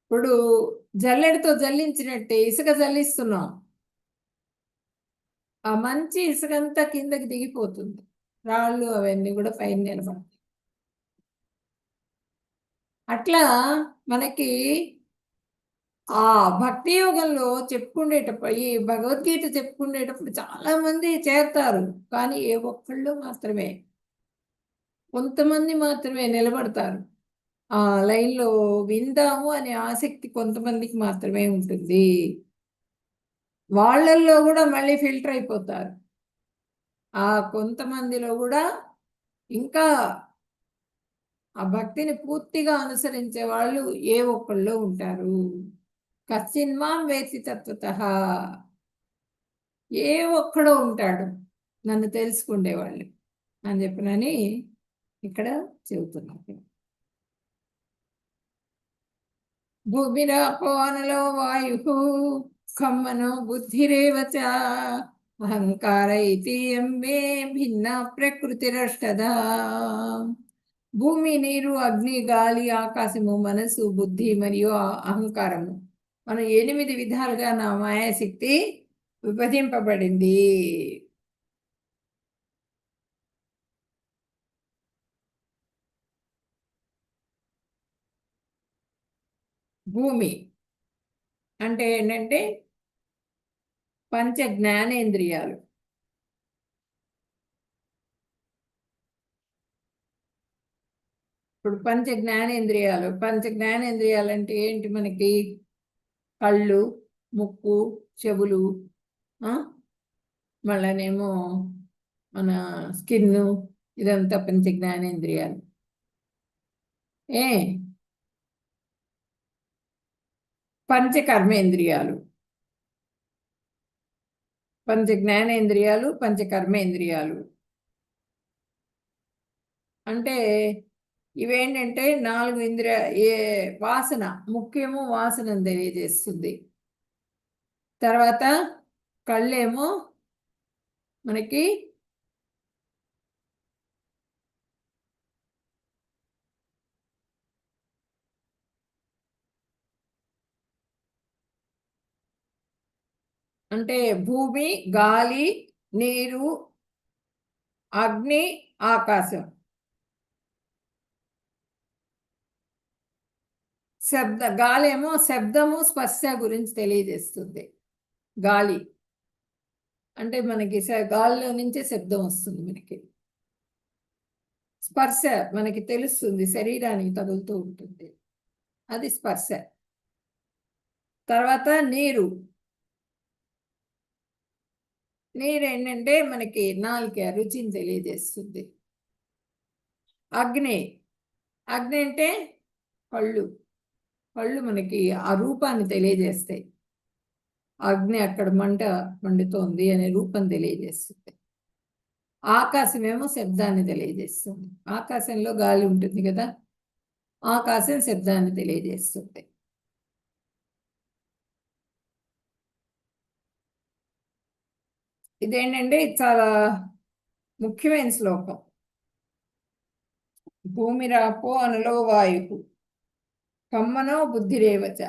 [SPEAKER 2] ఇప్పుడు జల్లెడతో జల్లించినట్టే ఇసుక జల్లిస్తున్నాం, ఆ మంచి ఇసుకంతా కిందకి దిగిపోతుంది, రాళ్ళు అవన్నీ కూడా పైన నిలబడతాయి. అట్లా మనకి ఆ భక్తి యోగంలో చెప్పుకునేటప్పుడు, ఈ భగవద్గీత చెప్పుకునేటప్పుడు చాలా మంది చేరతారు, కానీ ఏ ఒక్కళ్ళు మాత్రమే, కొంతమంది మాత్రమే నిలబడతారు. ఆ లైన్లో విందాము అనే ఆసక్తి కొంతమందికి మాత్రమే ఉంటుంది. వాళ్ళల్లో కూడా మళ్ళీ ఫిల్టర్ అయిపోతారు. ఆ కొంతమందిలో కూడా ఇంకా ఆ భక్తిని పూర్తిగా అనుసరించే వాళ్ళు ఏ ఒక్కళ్ళు ఉంటారు. కచ్చిన్మాం వేత్తి తత్వతః, ఏ ఒక్కడో ఉంటాడు నన్ను తెలుసుకునేవాళ్ళు అని చెప్పినని ఇక్కడ చెబుతున్నారు. భూమిరాపో అనలో వాయు ఖమ్మనో బుద్ధిరేవ చ అహంకార ఇతీయం మే భిన్న ప్రకృతిరష్టదా. భూమి, నీరు, అగ్ని, గాలి, ఆకాశము, మనసు, బుద్ధి మరియు అహంకారము, మనం 8 విధాలుగా నా మాయాశక్తి విభజింపబడింది. భూమి అంటే ఏంటంటే పంచ జ్ఞానేంద్రియాలు. ఇప్పుడు పంచ జ్ఞానేంద్రియాలు అంటే ఏంటి? మనకి కళ్ళు, ముక్కు, చెవులు, మళ్ళనేమో మన స్కిన్, ఇదంతా పంచ జ్ఞానేంద్రియాలు. పంచ కర్మేంద్రియాలు, పంచ జ్ఞానేంద్రియాలు, పంచ కర్మేంద్రియాలు. అంటే ఇవేంటంటే 4 ఇంద్రియ వాసన, ముఖ్యము వాసనను తెలియజేస్తుంది. తర్వాత కళ్ళేమో మనకి అంటే భూమి, గాలి, నీరు, అగ్ని, ఆకాశం. గాలి ఏమో శబ్దము, స్పర్శ గురించి తెలియజేస్తుంది. గాలి అంటే మనకి గాలిలో నుంచే శబ్దం వస్తుంది. మనకి స్పర్శ మనకి తెలుస్తుంది, శరీరానికి తగులుతూ ఉంటుంది, అది స్పర్శ. తర్వాత నీరు, నీరు ఏంటంటే మనకి నాలుక రుచిని తెలియజేస్తుంది. అగ్ని, అగ్ని అంటే కళ్ళు, కళ్ళు మనకి ఆ రూపాన్ని తెలియజేస్తాయి. అగ్ని అక్కడ మంట మండుతోంది అనే రూపం తెలియజేస్తుంది. ఆకాశమేమో శబ్దాన్ని తెలియజేస్తుంది. ఆకాశంలో గాలి ఉంటుంది కదా, ఆకాశం శబ్దాన్ని తెలియజేస్తుంది. ఇదేంటంటే చాలా ముఖ్యమైన శ్లోకం. భూమిరాపో అనులో వాయు కమ్మనో బుద్ధిరేవచ.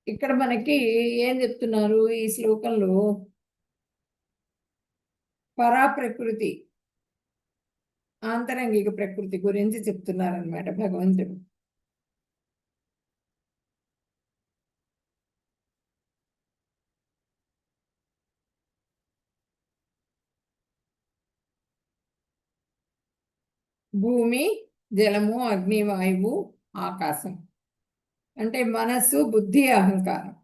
[SPEAKER 2] ఇక్కడ మనకి ఏం చెప్తున్నారు ఈ శ్లోకంలో? పరాప్రకృతి, ఆంతరంగిక ప్రకృతి గురించి చెప్తున్నారనమాట భగవంతుడు. భూమి, జలము, అగ్ని, వాయువు, ఆకాశం అంటే మనస్సు, బుద్ధి, అహంకారం.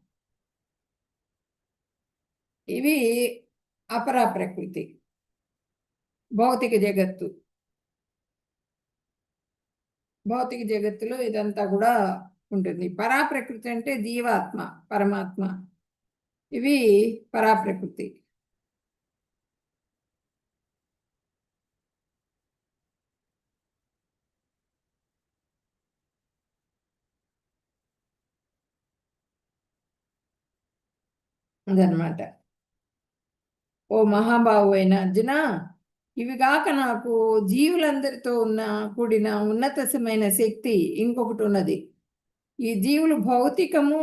[SPEAKER 2] ఇవి అపరా ప్రకృతి, భౌతిక జగత్తు. భౌతిక జగత్తులో ఇదంతా కూడా ఉంటుంది. పరాప్రకృతి అంటే జీవాత్మ, పరమాత్మ. ఇవి పరాప్రకృతి. అదనమాట. ఓ మహాబాహు అయిన అర్జున, ఇవి కాక నాకు జీవులందరితో కూడిన ఉన్నతమైన శక్తి ఇంకొకటి ఉన్నది. ఈ జీవులు భౌతికము,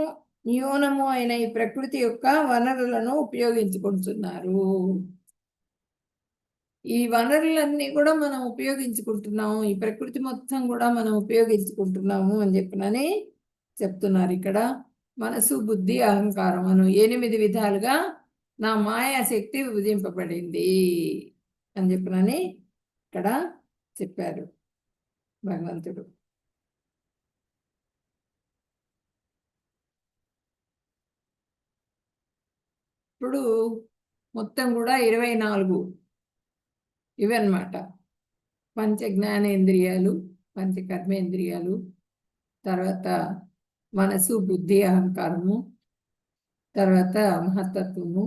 [SPEAKER 2] న్యూనము అయిన ఈ ప్రకృతి యొక్క వనరులను ఉపయోగించుకుంటున్నారు. ఈ వనరులన్నీ కూడా మనం ఉపయోగించుకుంటున్నాము, ఈ ప్రకృతి మొత్తం కూడా మనం ఉపయోగించుకుంటున్నాము అని చెప్పినని చెప్తున్నారు ఇక్కడ. మనసు, బుద్ధి, అహంకారం అను 8 విధాలుగా నా మాయాశక్తి విభజింపబడింది అని చెప్పినని ఇక్కడ చెప్పారు భగవంతుడు. ఇప్పుడు మొత్తం కూడా 24 ఇవన్నమాట. పంచ జ్ఞానేంద్రియాలు, పంచ కర్మేంద్రియాలు, తర్వాత మనసు, బుద్ధి, అహంకారము, తర్వాత మహత్తత్వము,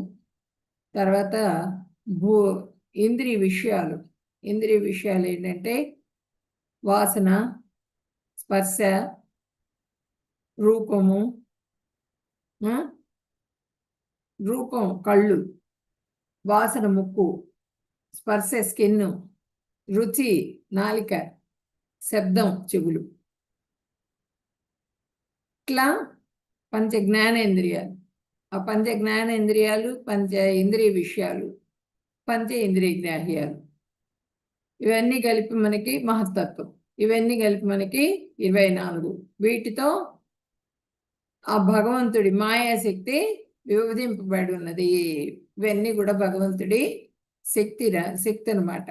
[SPEAKER 2] తర్వాత ఇంద్రియ విషయాలు. ఇంద్రియ విషయాలు ఏంటంటే వాసన, స్పర్శ, రూపము, రూపం కళ్ళు, వాసన ముక్కు, స్పర్శ స్కిన్, రుచి నాలిక, శబ్దం చెవులు. ఇట్లా పంచ జ్ఞానేంద్రియాలు. ఆ పంచ జ్ఞానేంద్రియాలు, పంచ ఇంద్రియ విషయాలు, పంచ ఇంద్రియ గ్రాహ్యాలు, ఇవన్నీ కలిపి మనకి మహత్తత్వం. ఇవన్నీ కలిపి మనకి 24. వీటితో ఆ భగవంతుడి మాయాశక్తి విభజింపబడి ఉన్నది. ఇవన్నీ కూడా భగవంతుడి శక్తి అనమాట.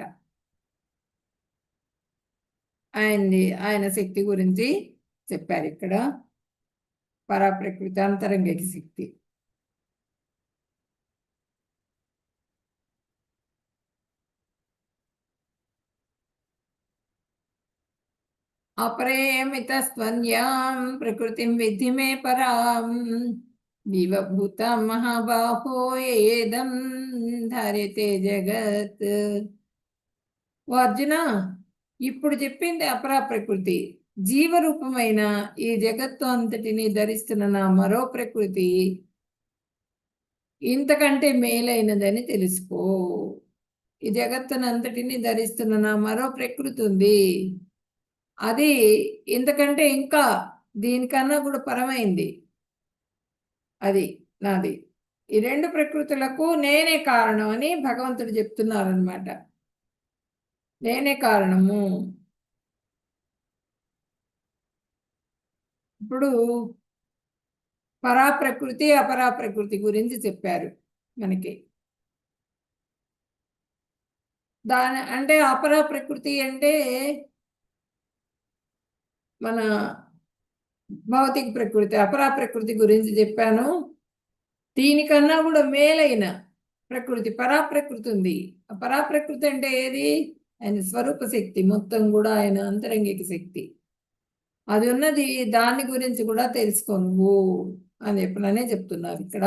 [SPEAKER 2] ఆయన శక్తి గురించి చెప్పారు ఇక్కడ. పరాప్రకృతి అంతరంగిక శక్తి. అపరేమితస్త్వన్యాం ప్రకృతిం విద్ధి మే పరాం జీవభూతం మహాబాహో ఏదం ధరితే జగత్. ఓ అర్జున, ఇప్పుడు చెప్పింది అపరా ప్రకృతి. జీవరూపమైన ఈ జగత్తు అంతటిని ధరిస్తున్న నా మరో ప్రకృతి ఇంతకంటే మేలైనదని తెలుసుకో. ఈ జగత్తును అంతటిని ధరిస్తున్న నా మరో ప్రకృతి ఉంది, అది ఇంతకంటే ఇంకా దీనికన్నా కూడా పరమైంది. అది నాది. ఈ రెండు ప్రకృతులకు నేనే కారణం అని భగవంతుడు చెప్తున్నారనమాట. నేనే కారణము. ఇప్పుడు పరాప్రకృతి అపరాప్రకృతి గురించి చెప్పారు మనకి. అంటే అపరాప్రకృతి అంటే మన భౌతిక ప్రకృతి. అపరాప్రకృతి గురించి చెప్పాను. దీనికన్నా కూడా మేలైన ప్రకృతి పరాప్రకృతి ఉంది. ఆ పరాప్రకృతి అంటే ఏది? ఆయన స్వరూప శక్తి, మొత్తం కూడా ఆయన అంతరంగిక శక్తి. అది ఉన్నది, దాని గురించి కూడా తెలుసుకో నువ్వు అని ఎప్పుడనే చెప్తున్నారు ఇక్కడ.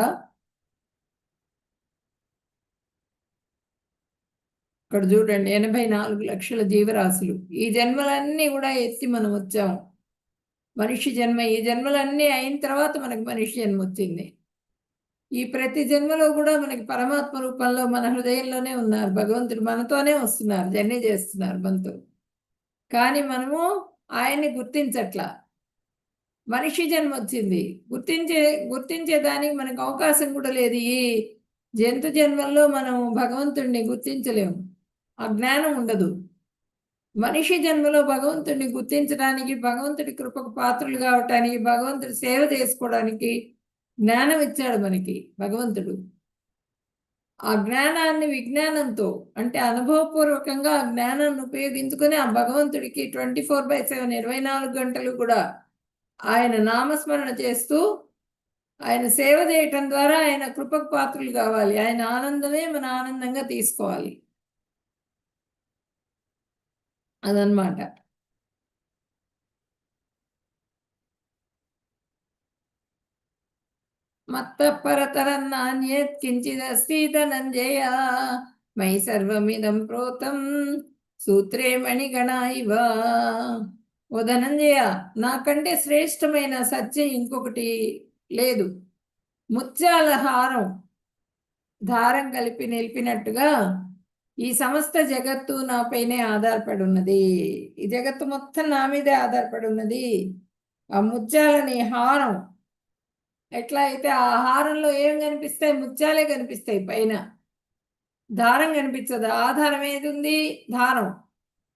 [SPEAKER 2] ఇక్కడ చూడండి, 84 లక్షల జీవరాశులు. ఈ జన్మలన్నీ కూడా ఎత్తి మనం వచ్చాం. మనిషి జన్మ, ఈ జన్మలన్నీ అయిన తర్వాత మనకి మనిషి జన్మ వచ్చింది. ఈ ప్రతి జన్మలో కూడా మనకి పరమాత్మ రూపంలో మన హృదయంలోనే ఉన్నారు. భగవంతుడు మనతోనే వస్తున్నారు, జర్నీ చేస్తున్నారు మనతో. కానీ మనము ఆయన్ని గుర్తించట్లా. మనిషి జన్మ వచ్చింది, గుర్తించేదానికి మనకు అవకాశం కూడా లేదు. ఈ జంతు జన్మల్లో మనం భగవంతుడిని గుర్తించలేము, ఆ జ్ఞానం ఉండదు. మనిషి జన్మలో భగవంతుడిని గుర్తించడానికి, భగవంతుడి కృపకు పాత్రలు కావటానికి, భగవంతుడి సేవ చేసుకోవడానికి జ్ఞానం ఇచ్చాడు మనకి భగవంతుడు. ఆ జ్ఞానాన్ని విజ్ఞానంతో, అంటే అనుభవపూర్వకంగా ఆ జ్ఞానాన్ని ఉపయోగించుకొని ఆ భగవంతుడికి 24/7 24 గంటలు కూడా ఆయన నామస్మరణ చేస్తూ ఆయన సేవ చేయటం ద్వారా ఆయన కృపకు పాత్రలు కావాలి. ఆయన ఆనందమే మన ఆనందంగా తీసుకోవాలి. అదనమాట. మత్తపరతరం నాణ్యేత్ కించిదస్తి ధనంజయ మయి సర్వమిదం ప్రోతం సూత్రే మణిగణ ఇవ. ఓ ధనంజయ, నాకంటే శ్రేష్టమైన సత్యం ఇంకొకటి లేదు. ముత్యాల హారం దారం కలిపి నిలిపినట్టుగా ఈ సమస్త జగత్తు నాపైనే ఆధారపడి ఉన్నది. ఈ జగత్తు మొత్తం నా మీదే ఆధారపడి ఉన్నది. ఆ ముత్యాలని హారం ఎట్లా అయితే, ఆ హారంలో ఏం కనిపిస్తాయి? ముత్యాలే కనిపిస్తాయి, పైన దారం కనిపించదు. ఆధారం ఏది ఉంది? దారం.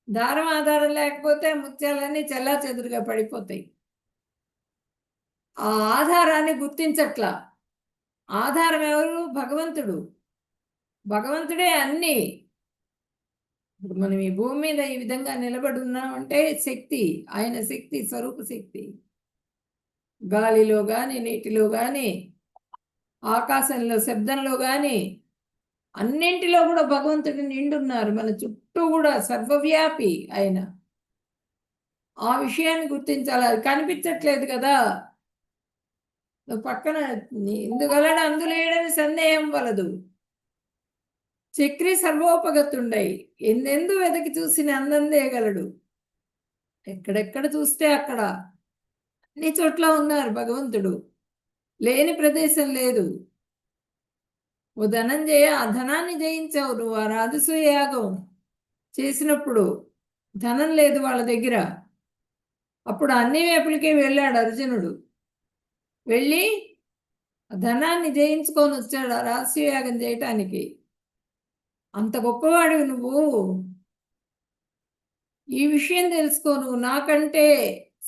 [SPEAKER 2] దారం ఆధారం లేకపోతే ముత్యాలన్నీ చెల్లా చెదురుగా పడిపోతాయి. ఆ ఆధారాన్ని గుర్తించట్లా. ఆధారం ఎవరు? భగవంతుడు. భగవంతుడే అన్ని. ఇప్పుడు మనం ఈ భూమి మీద ఈ విధంగా నిలబడి ఉన్నామంటే శక్తి, ఆయన శక్తి, స్వరూప శక్తి. గాలిలో కానీ, నీటిలో కానీ, ఆకాశంలో శబ్దంలో కానీ, అన్నింటిలో కూడా భగవంతుడు నిండున్నారు. మన చుట్టూ కూడా సర్వవ్యాపి ఆయన. ఆ విషయాన్ని గుర్తించాలి. అది కనిపించట్లేదు కదా. నువ్వు పక్కన ఇందుగలడు అందులేడని సందేహం వలదు. చక్రి సర్వోపగతుండై ఎందెందు వెదకి చూసిన అందందేగలడు. ఎక్కడెక్కడ చూస్తే అక్కడ అన్ని చోట్ల ఉన్నారు భగవంతుడు. లేని ప్రదేశం లేదు. ఓ ధనంజయ, ఆ ధనాన్ని జయించావు నువ్వు. ఆ రాజసూయ యాగం చేసినప్పుడు ధనం లేదు వాళ్ళ దగ్గర. అప్పుడు అన్ని వైపులకి వెళ్ళాడు అర్జునుడు. వెళ్ళి ధనాన్ని జయించుకొని వచ్చాడు ఆ రాజసూయాగం చేయటానికి. అంత గొప్పవాడివి నువ్వు. ఈ విషయం తెలుసుకో, నువ్వు నాకంటే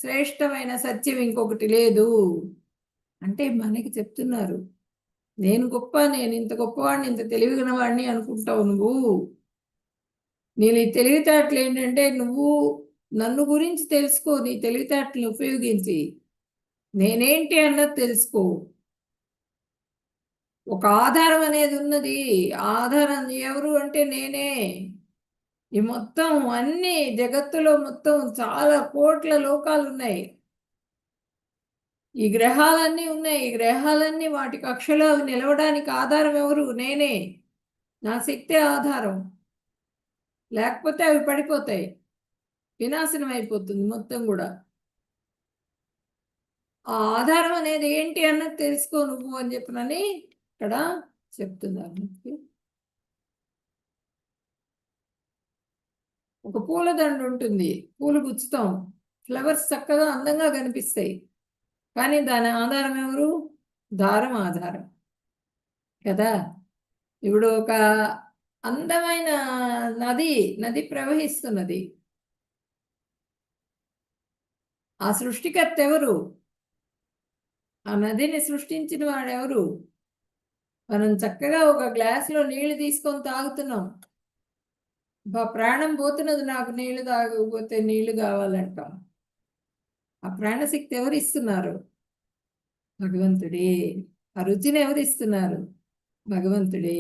[SPEAKER 2] శ్రేష్టమైన సత్యం ఇంకొకటి లేదు అంటే మనకి చెప్తున్నారు. నేను గొప్ప, నేను ఇంత గొప్పవాడిని, ఇంత తెలివిగల వాడిని అనుకుంటావు నువ్వు. నేను ఈ తెలివితేటలు ఏంటంటే, నువ్వు నన్ను గురించి తెలుసుకో, నీ తెలివితేటలను ఉపయోగించి. నేనేంటి అన్నది తెలుసుకో. ఒక ఆధారం అనేది ఉన్నది. ఆధారం ఎవరు అంటే నేనే. ఈ మొత్తం అన్ని జగత్తులో మొత్తం చాలా కోట్ల లోకాలు ఉన్నాయి. ఈ గ్రహాలన్నీ ఉన్నాయి. ఈ గ్రహాలన్నీ వాటి కక్షలో అవి నిలవడానికి ఆధారం ఎవరు? నేనే. నా శక్తి ఆధారం. లేకపోతే అవి పడిపోతాయి, వినాశనం అయిపోతుంది మొత్తం కూడా. ఆ ఆధారం అనేది ఏంటి అన్నది తెలుసుకో నువ్వు అని చెప్పనని ఇక్కడ చెప్తున్నారు. ఒక పూలదండ ఉంటుంది, పూలు గుచ్చుతాం, ఫ్లవర్స్ చక్కగా అందంగా కనిపిస్తాయి, కానీ దాని ఆధారం ఎవరు? దారం ఆధారం కదా. ఇప్పుడు ఒక అందమైన నది ప్రవహిస్తున్నది. ఆ సృష్టికర్త ఎవరు? ఆ నదిని సృష్టించిన వాడెవరు? మనం చక్కగా ఒక గ్లాసులో నీళ్లు తీసుకొని తాగుతున్నాం. ప్రాణం పోతున్నది, నాకు నీళ్లు తాగకపోతే నీళ్లు కావాలంటాం. ఆ ప్రాణశక్తి ఎవరు ఇస్తున్నారు? భగవంతుడే. ఆ రుచిని ఎవరు ఇస్తున్నారు? భగవంతుడే.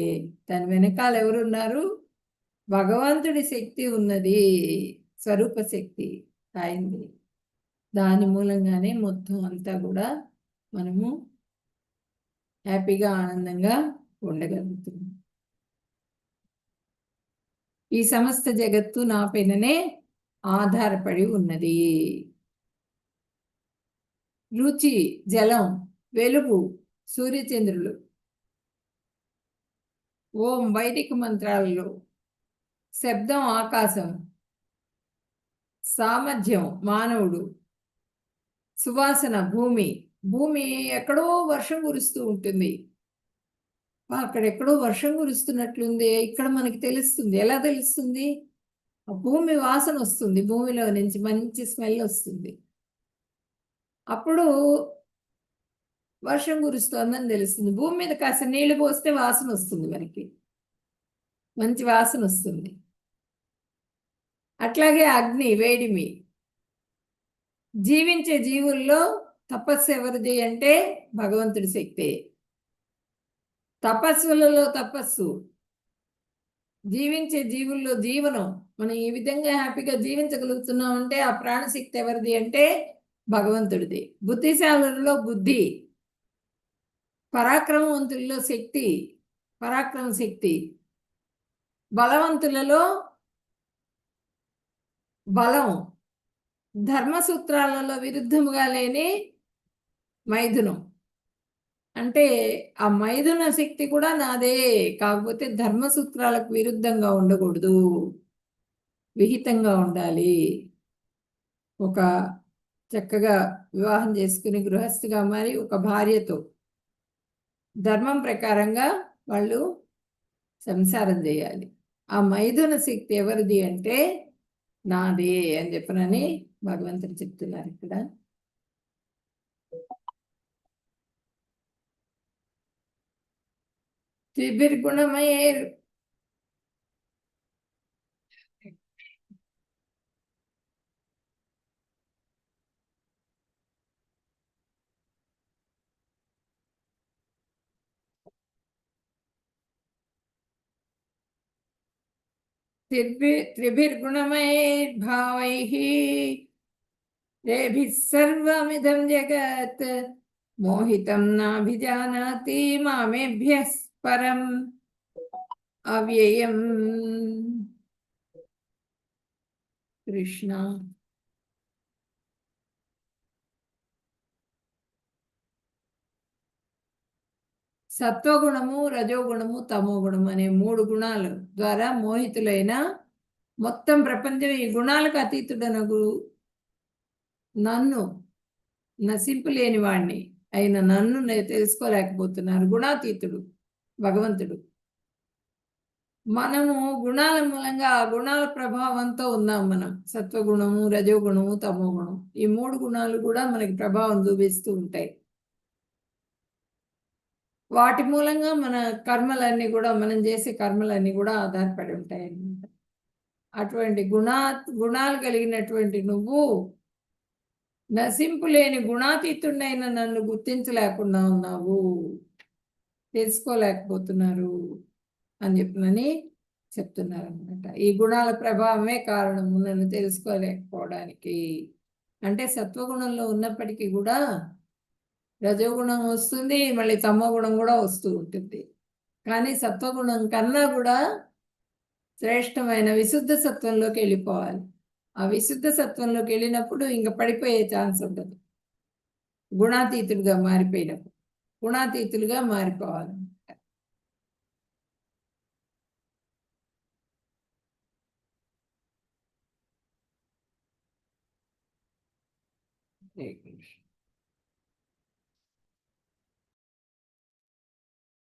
[SPEAKER 2] దాని వెనకాల ఎవరున్నారు? భగవంతుడి శక్తి ఉన్నది, స్వరూప శక్తి అయింది. దాని మూలంగానే మొత్తం అంతా కూడా మనము హ్యాపీగా ఆనందంగా ఉండగలుగుతున్నాం. ఈ సమస్త జగత్తు నా పైననే ఆధారపడి ఉన్నది. రుచి జలం, వెలుగు సూర్యచంద్రులు, ఓం వైదిక మంత్రాలలో, శబ్దం ఆకాశం, సామర్థ్యం మానవుడు, సువాసన భూమి. భూమి ఎక్కడో వర్షం కురుస్తూ ఉంటుంది. అక్కడెక్కడో వర్షం కురుస్తున్నట్లుంది, ఇక్కడ మనకి తెలుస్తుంది. ఎలా తెలుస్తుంది? భూమి వాసన వస్తుంది, భూమిలో నుంచి మంచి స్మెల్ వస్తుంది. అప్పుడు వర్షం కురుస్తోందని తెలుస్తుంది. భూమి మీద కాస్త నీళ్లు పోస్తే వాసన వస్తుంది, మనకి మంచి వాసన వస్తుంది. అట్లాగే అగ్ని వేడిమి. జీవించే జీవుల్లో తపస్సు ఎవరిది అంటే భగవంతుడి శక్తే. తపస్సులలో తపస్సు, జీవించే జీవుల్లో జీవనం. మనం ఈ విధంగా హ్యాపీగా జీవించగలుగుతున్నాం అంటే ఆ ప్రాణశక్తి ఎవరిది అంటే భగవంతుడిది. బుద్ధిశాలులలో బుద్ధి, పరాక్రమవంతుల్లో శక్తి, పరాక్రమ శక్తి, బలవంతులలో బలం, ధర్మసూత్రాలలో విరుద్ధముగా లేని మైథునం. అంటే ఆ మైథున శక్తి కూడా నాదే, కాకపోతే ధర్మసూత్రాలకు విరుద్ధంగా ఉండకూడదు, విహితంగా ఉండాలి. ఒక చక్కగా వివాహం చేసుకుని గృహస్థిగా మారి ఒక భార్యతో ధర్మం ప్రకారంగా వాళ్ళు సంసారం చేయాలి. ఆ మైథున శక్తి ఎవరిది అంటే నాదే అని చెప్పనని భగవంతుడు చెప్తున్నారు ఇక్కడ. త్రిభిర్గుణమయే त्रिभिर्गुणमयैर्भावैः रेभिः सर्वमिदं जगत् मोहितं नाभिजानाति मामेभ्यः परम् अव्ययम्. कृष्ण. సత్వగుణము, రజోగుణము, తమోగుణము అనే 3 గుణాల ద్వారా మోహితులైన మొత్తం ప్రపంచం ఈ గుణాలకు అతీతుడనగు నన్ను నశింపులేని వాణ్ణి అయిన నన్ను తెలుసుకోలేకపోతున్నారు. గుణాతీతుడు భగవంతుడు. మనము గుణాల మూలంగా ఆ గుణాల ప్రభావంతో ఉన్నాం. మనం సత్వగుణము, రజోగుణము, తమోగుణం ఈ 3 గుణాలు కూడా మనకి ప్రభావం చూపిస్తూ ఉంటాయి. వాటి మూలంగా మన కర్మలన్నీ కూడా, మనం చేసే కర్మలన్నీ కూడా ఆధారపడి ఉంటాయి అన్నమాట. అటువంటి గుణాలు కలిగినటువంటి నువ్వు నశింపు లేని గుణాతీతుడైన నన్ను గుర్తించలేకుండా ఉన్నావు, తెలుసుకోలేకపోతున్నారు అని చెప్పినని చెప్తున్నారు అనమాట. ఈ గుణాల ప్రభావమే కారణము నన్ను తెలుసుకోలేకపోవడానికి. అంటే సత్వగుణంలో ఉన్నప్పటికీ కూడా రజోగుణం వస్తుంది, మళ్ళీ తమోగుణం కూడా వస్తూ ఉంటుంది. కానీ సత్వగుణం కన్నా కూడా శ్రేష్టమైన విశుద్ధ సత్వంలోకి వెళ్ళిపోవాలి. ఆ విశుద్ధ సత్వంలోకి వెళ్ళినప్పుడు ఇంకా పడిపోయే ఛాన్స్ ఉండదు. గుణాతీతులుగా మారిపోయినప్పుడు గుణాతీతులుగా మారిపోవాలి.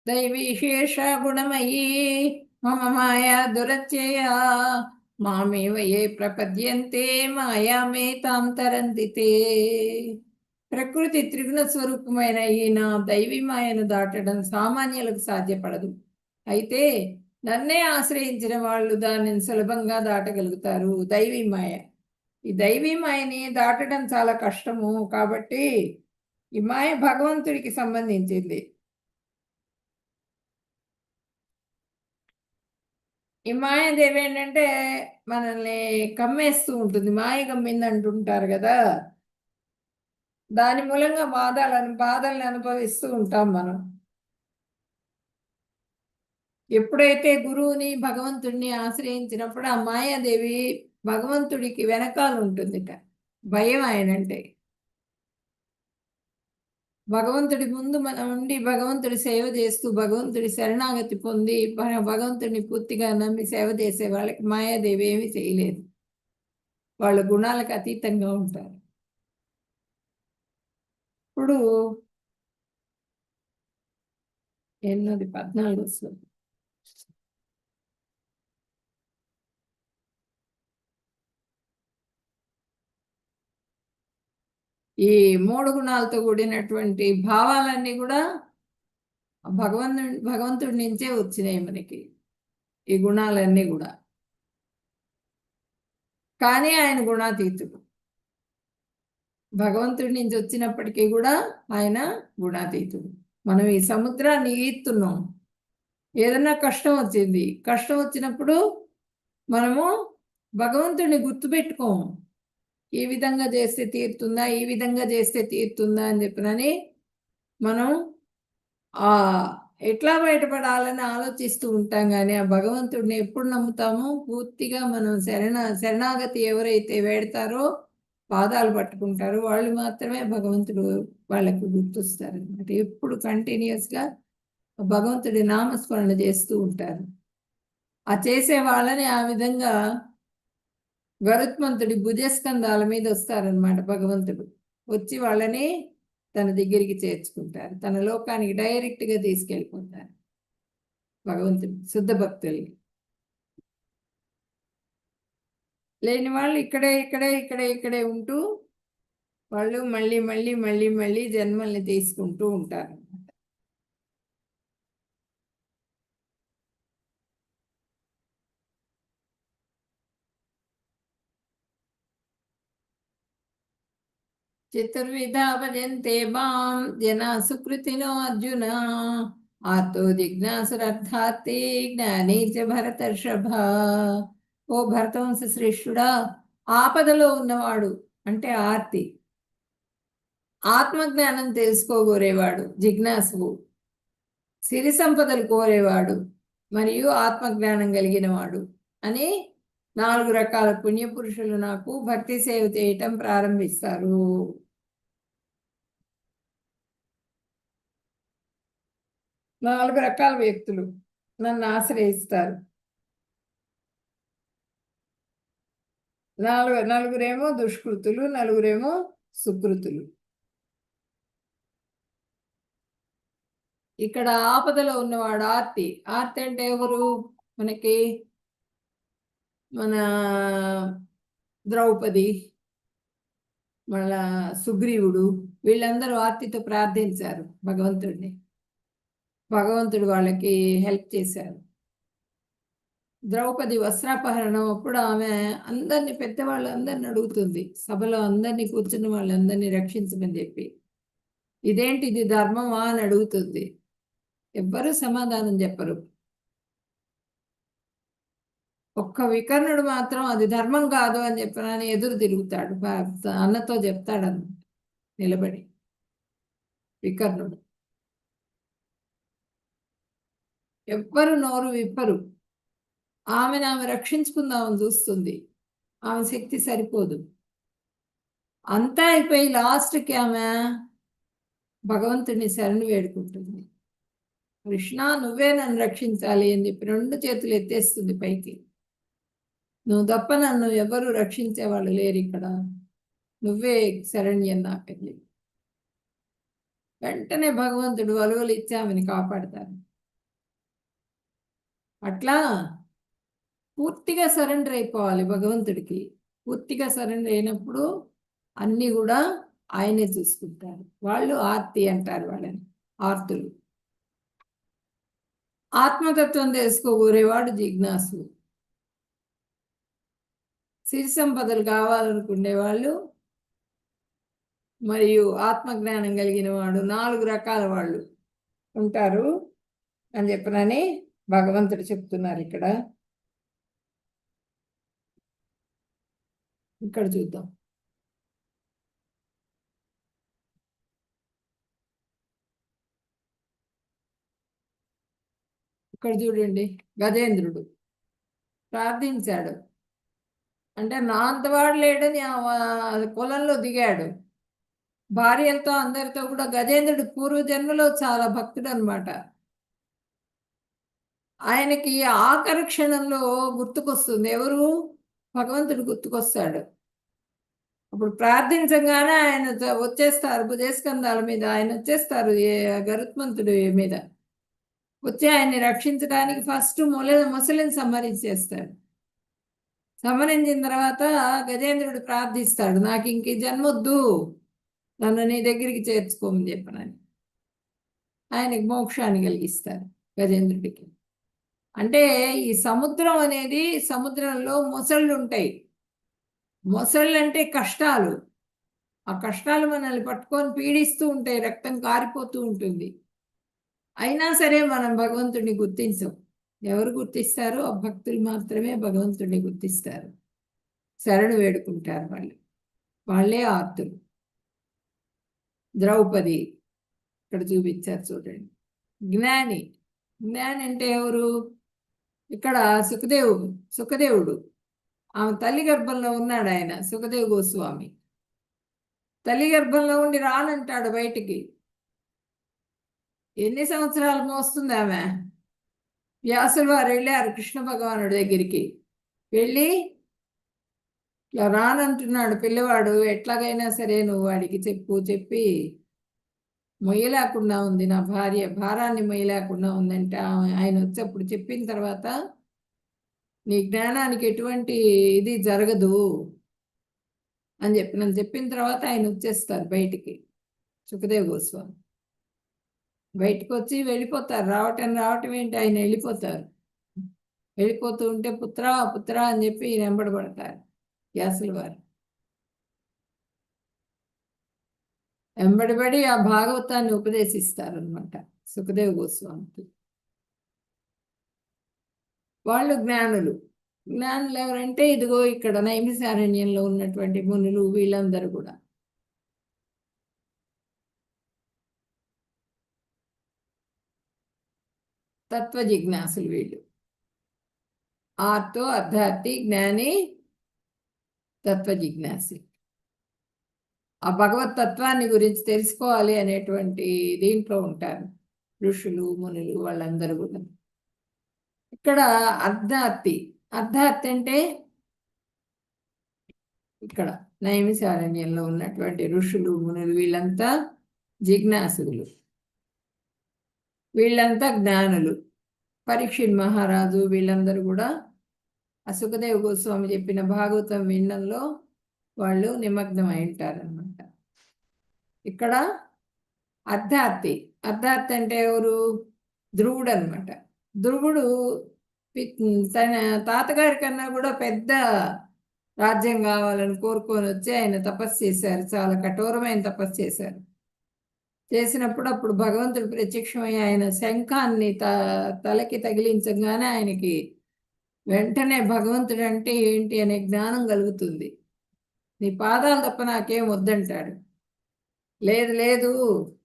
[SPEAKER 2] దైవీశేష గుణమయీ మమ మాయా దురత్యయా మామేవ ఏ ప్రపద్యంతే మాయామే తాం తరంతి తే. ప్రకృతి త్రిగుణ స్వరూపమైన ఈ నా దైవీ మాయను దాటడం సామాన్యులకు సాధ్యపడదు. అయితే నన్నే ఆశ్రయించిన వాళ్ళు దానిని సులభంగా దాటగలుగుతారు. దైవీ మాయ, ఈ దైవీ మాయని దాటడం చాలా కష్టము. కాబట్టి ఈ మాయ భగవంతుడికి సంబంధించింది. ఈ మాయాదేవి ఏంటంటే మనల్ని కమ్మేస్తూ ఉంటుంది. మాయ కమ్మింది అంటుంటారు కదా, దాని మూలంగా బాధల్ని అనుభవిస్తూ ఉంటాం మనం. ఎప్పుడైతే గురువుని భగవంతుడిని ఆశ్రయించినప్పుడు ఆ మాయాదేవి భగవంతుడికి వెనకాల ఉంటుందిట. భయం ఆయనంటే. భగవంతుడి ముందు మనం ఉండి భగవంతుడి సేవ చేస్తూ భగవంతుడి శరణాగతి పొంది భగవంతుడిని పూర్తిగా నమ్మి సేవ చేసే వాళ్ళకి మాయాదేవి ఏమీ చేయలేదు. వాళ్ళ గుణాలకు అతీతంగా ఉంటారు. ఇప్పుడు ఎన్నోది 14 వస్తుంది. ఈ 3 గుణాలతో కూడినటువంటి భావాలన్నీ కూడా భగవంతుడి నుంచే వచ్చినాయి మనకి, ఈ గుణాలన్నీ కూడా. కానీ ఆయన గుణాతీతుడు. భగవంతుడి నుంచి వచ్చినప్పటికీ కూడా ఆయన గుణాతీతుడు. మనం ఈ సముద్రాన్ని ఈత్తున్నాం, ఏదన్నా కష్టం వచ్చింది, కష్టం వచ్చినప్పుడు మనము భగవంతుడిని గుర్తుపెట్టుకోము. ఈ విధంగా చేస్తే తీరుతుందా, ఈ విధంగా చేస్తే తీరుతుందా అని చెప్పినని మనం ఎట్లా బయటపడాలని ఆలోచిస్తూ ఉంటాం. కానీ ఆ భగవంతుడిని ఎప్పుడు నమ్ముతామో పూర్తిగా మనం శరణాగతి ఎవరైతే వేడతారో, పాదాలు పట్టుకుంటారో వాళ్ళు మాత్రమే భగవంతుడు వాళ్ళకు గుర్తొస్తారు అనమాట. ఎప్పుడు కంటిన్యూస్గా భగవంతుడి నామస్మరణ చేస్తూ ఉంటారు. ఆ చేసే వాళ్ళని ఆ విధంగా గరుత్మంతుడి భుజస్కంధాల మీద వస్తారనమాట. భగవంతుడు వచ్చి వాళ్ళని తన దగ్గరికి చేర్చుకుంటారు, తన లోకానికి డైరెక్ట్గా తీసుకెళ్ళిపోతారు భగవంతుడు. శుద్ధ భక్తుల్ని లేని వాళ్ళు ఇక్కడే ఉంటూ వాళ్ళు మళ్ళీ జన్మల్ని తీసుకుంటూ ఉంటారు. చతుర్విధా భజంతే మాం జనా సుకృతినో అర్జున ఆర్తో జిజ్ఞాసురర్థార్థి జ్ఞాని చ భరతర్షభ. ఓ భరతవంశ శ్రేష్ఠుడా, ఆపదలో ఉన్నవాడు అంటే ఆర్తి, ఆత్మజ్ఞానం తెలుసుకోగోరేవాడు జిజ్ఞాసువు, సిరి సంపదలు కోరేవాడు మరియు ఆత్మజ్ఞానం కలిగిన వాడు అని 4 రకాల పుణ్యపురుషులు నాకు భక్తి సేవ చేయటం ప్రారంభిస్తారు. 4 రకాల వ్యక్తులు నన్ను ఆశ్రయిస్తారు. నలుగురేమో దుష్కృతులు, నలుగురేమో సుకృతులు. ఇక్కడ ఆపదలో ఉన్నవాడు ఆర్తి. ఆర్తి అంటే ఎవరు? మనకి మన ద్రౌపది, మళ్ళా సుగ్రీవుడు, వీళ్ళందరూ ఆర్తితో ప్రార్థించారు భగవంతుడిని. భగవంతుడు వాళ్ళకి హెల్ప్ చేశారు. ద్రౌపది వస్త్రాపహరణం అప్పుడు ఆమె అందరిని పెద్దవాళ్ళందరిని అడుగుతుంది, సభలో అందరినీ కూర్చున్న వాళ్ళందరినీ రక్షించమని చెప్పి. ఇదేంటి, ఇది ధర్మమా అని అడుగుతుంది. ఎవ్వరూ సమాధానం చెప్పరు. ఒక్క వికర్ణుడు మాత్రం అది ధర్మం కాదు అని చెప్పనని ఎదురు తిరుగుతాడు, అన్నతో చెప్తాడన్న నిలబడి. వికర్ణుడు ఎవ్వరు నోరు విప్పరు. ఆమె రక్షించుకుందామని చూస్తుంది, ఆమె శక్తి సరిపోదు. అంతా అయిపోయి లాస్ట్కి ఆమె భగవంతుడిని శరణు వేడుకుంటుంది. కృష్ణ, నువ్వే నన్ను రక్షించాలి అని చెప్పి 2 చేతులు ఎత్తేస్తుంది పైకి. నువ్వు తప్ప నన్ను ఎవరు రక్షించేవాళ్ళు లేరు ఇక్కడ, నువ్వే శరణ్యం నాకని. వెంటనే భగవంతుడు వలువలు ఇచ్చి ఆమెని కాపాడతారు. అట్లా పూర్తిగా సరెండర్ అయిపోవాలి భగవంతుడికి. పూర్తిగా సరెండర్ అయినప్పుడు అన్నీ కూడా ఆయనే చూసుకుంటారు. వాళ్ళు ఆర్తి అంటారు వాళ్ళని, ఆర్తులు. ఆత్మతత్వం తెలుసుకోగోరేవాడు జిజ్ఞాసు. సిరి సంపదలు కావాలనుకునే వాళ్ళు మరియు ఆత్మజ్ఞానం కలిగిన వాడు 4 రకాల వాళ్ళు ఉంటారు అని చెప్పనని భగవంతుడు చెప్తున్నారు ఇక్కడ. ఇక్కడ చూద్దాం. ఇక్కడ చూడండి, గజేంద్రుడు ప్రార్థించాడు. అంటే నా అంతవాడు లేడని పొలంలో దిగాడు భార్యలతో అందరితో కూడా. గజేంద్రుడు పూర్వజన్మలో చాలా భక్తుడు అనమాట. ఆయనకి ఆఖరి క్షణంలో గుర్తుకొస్తుంది ఎవరు, భగవంతుడు గుర్తుకొస్తాడు. అప్పుడు ప్రార్థించగానే ఆయన వచ్చేస్తారు, భుజస్కంధాల మీద ఆయన వచ్చేస్తారు గరుత్మంతుడి మీద వచ్చి ఆయన్ని రక్షించడానికి ఫస్ట్ మొసలిని సంహరించేస్తాడు. సంహరించిన తర్వాత గజేంద్రుడు ప్రార్థిస్తాడు, నాకు ఇంక జన్మొద్దు, నన్ను నీ దగ్గరికి చేర్చుకోమని చెప్పనని. ఆయనకి మోక్షాన్ని కలిగిస్తారు గజేంద్రుడికి. అంటే ఈ సముద్రం అనేది, సముద్రంలో మొసళ్ళు ఉంటాయి. మొసళ్ళు అంటే కష్టాలు. ఆ కష్టాలు మనల్ని పట్టుకొని పీడిస్తూ ఉంటాయి, రక్తం కారిపోతూ ఉంటుంది. అయినా సరే మనం భగవంతుడిని గుర్తించం. ఎవరు గుర్తిస్తారు? ఆ భక్తులు మాత్రమే భగవంతుడిని గుర్తిస్తారు, శరణు వేడుకుంటారు. వాళ్ళే ఆర్తులు. ద్రౌపది ఇక్కడ చూపించారు చూడండి. జ్ఞాని. జ్ఞాని అంటే ఎవరు? ఇక్కడ సుఖదేవుడు ఆమె తల్లి గర్భంలో ఉన్నాడు. ఆయన సుఖదేవ్ గోస్వామి తల్లి గర్భంలో ఉండి రానంటాడు బయటికి. ఎన్ని సంవత్సరాలు మోస్తుంది ఆమె? వ్యాసుల వారు వెళ్ళారు కృష్ణ భగవానుడి దగ్గరికి. వెళ్ళి ఇట్లా రానంటున్నాడు పిల్లవాడు, ఎట్లాగైనా సరే నువ్వు వాడికి చెప్పి మొయ్యలేకుండా ఉంది, నా భార్య భారాన్ని మొయ్యలేకుండా ఉందంటే ఆయన వచ్చేప్పుడు చెప్పిన తర్వాత నీ జ్ఞానానికి ఎటువంటి ఇది జరగదు అని చెప్పిన తర్వాత ఆయన వచ్చేస్తారు బయటికి. సుఖదేవ్ గోస్వామి బయటకు వచ్చి వెళ్ళిపోతారు. రావటం ఏంటి, ఆయన వెళ్ళిపోతారు. వెళ్ళిపోతూ ఉంటే పుత్ర అని చెప్పి వెంబడబడతారు వ్యాసుల వారు. వెంబడిబడి ఆ భాగవతాన్ని ఉపదేశిస్తారు అనమాట సుఖదేవ్ గోస్వామికి. వాళ్ళు జ్ఞానులు. జ్ఞానులు ఎవరంటే ఇదిగో ఇక్కడ నైమిసారణ్యంలో ఉన్నటువంటి మునులు, వీళ్ళందరూ కూడా. తత్వ జిజ్ఞాసులు వీళ్ళు. ఆర్తో అర్ధార్థి, జ్ఞాని, తత్వ జిజ్ఞాసి. ఆ భగవత్ తత్వాన్ని గురించి తెలుసుకోవాలి అనేటువంటి దీంట్లో ఉంటారు ఋషులు, మునులు, వాళ్ళందరూ కూడా. ఇక్కడ అర్ధార్థి అంటే ఇక్కడ నైమిసారణ్యంలో ఉన్నటువంటి ఋషులు, మునులు, వీళ్ళంతా జిజ్ఞాసులు, వీళ్ళంతా జ్ఞానులు. పరీక్షిత్ మహారాజు వీళ్ళందరూ కూడా ఆ సుఖదేవ్ గోస్వామి చెప్పిన భాగవతం వినడంలో వాళ్ళు నిమగ్నమై ఉంటారనమాట. ఇక్కడ అర్ధార్థి అంటే ఎవరు? ధ్రువుడు అనమాట. ధ్రువుడు తన తాతగారి కన్నా కూడా పెద్ద రాజ్యం కావాలని కోరుకొని వచ్చి ఆయన తపస్సు చేశారు. చాలా కఠోరమైన తపస్సు చేశారు. చేసినప్పుడు అప్పుడు భగవంతుడు ప్రత్యక్షమై ఆయన శంఖాన్ని తలకి తగిలించగానే ఆయనకి వెంటనే భగవంతుడు అంటే ఏంటి అనే జ్ఞానం కలుగుతుంది. నీ పాదాలు తప్ప నాకేం వద్దంటాడు. లేదు లేదు,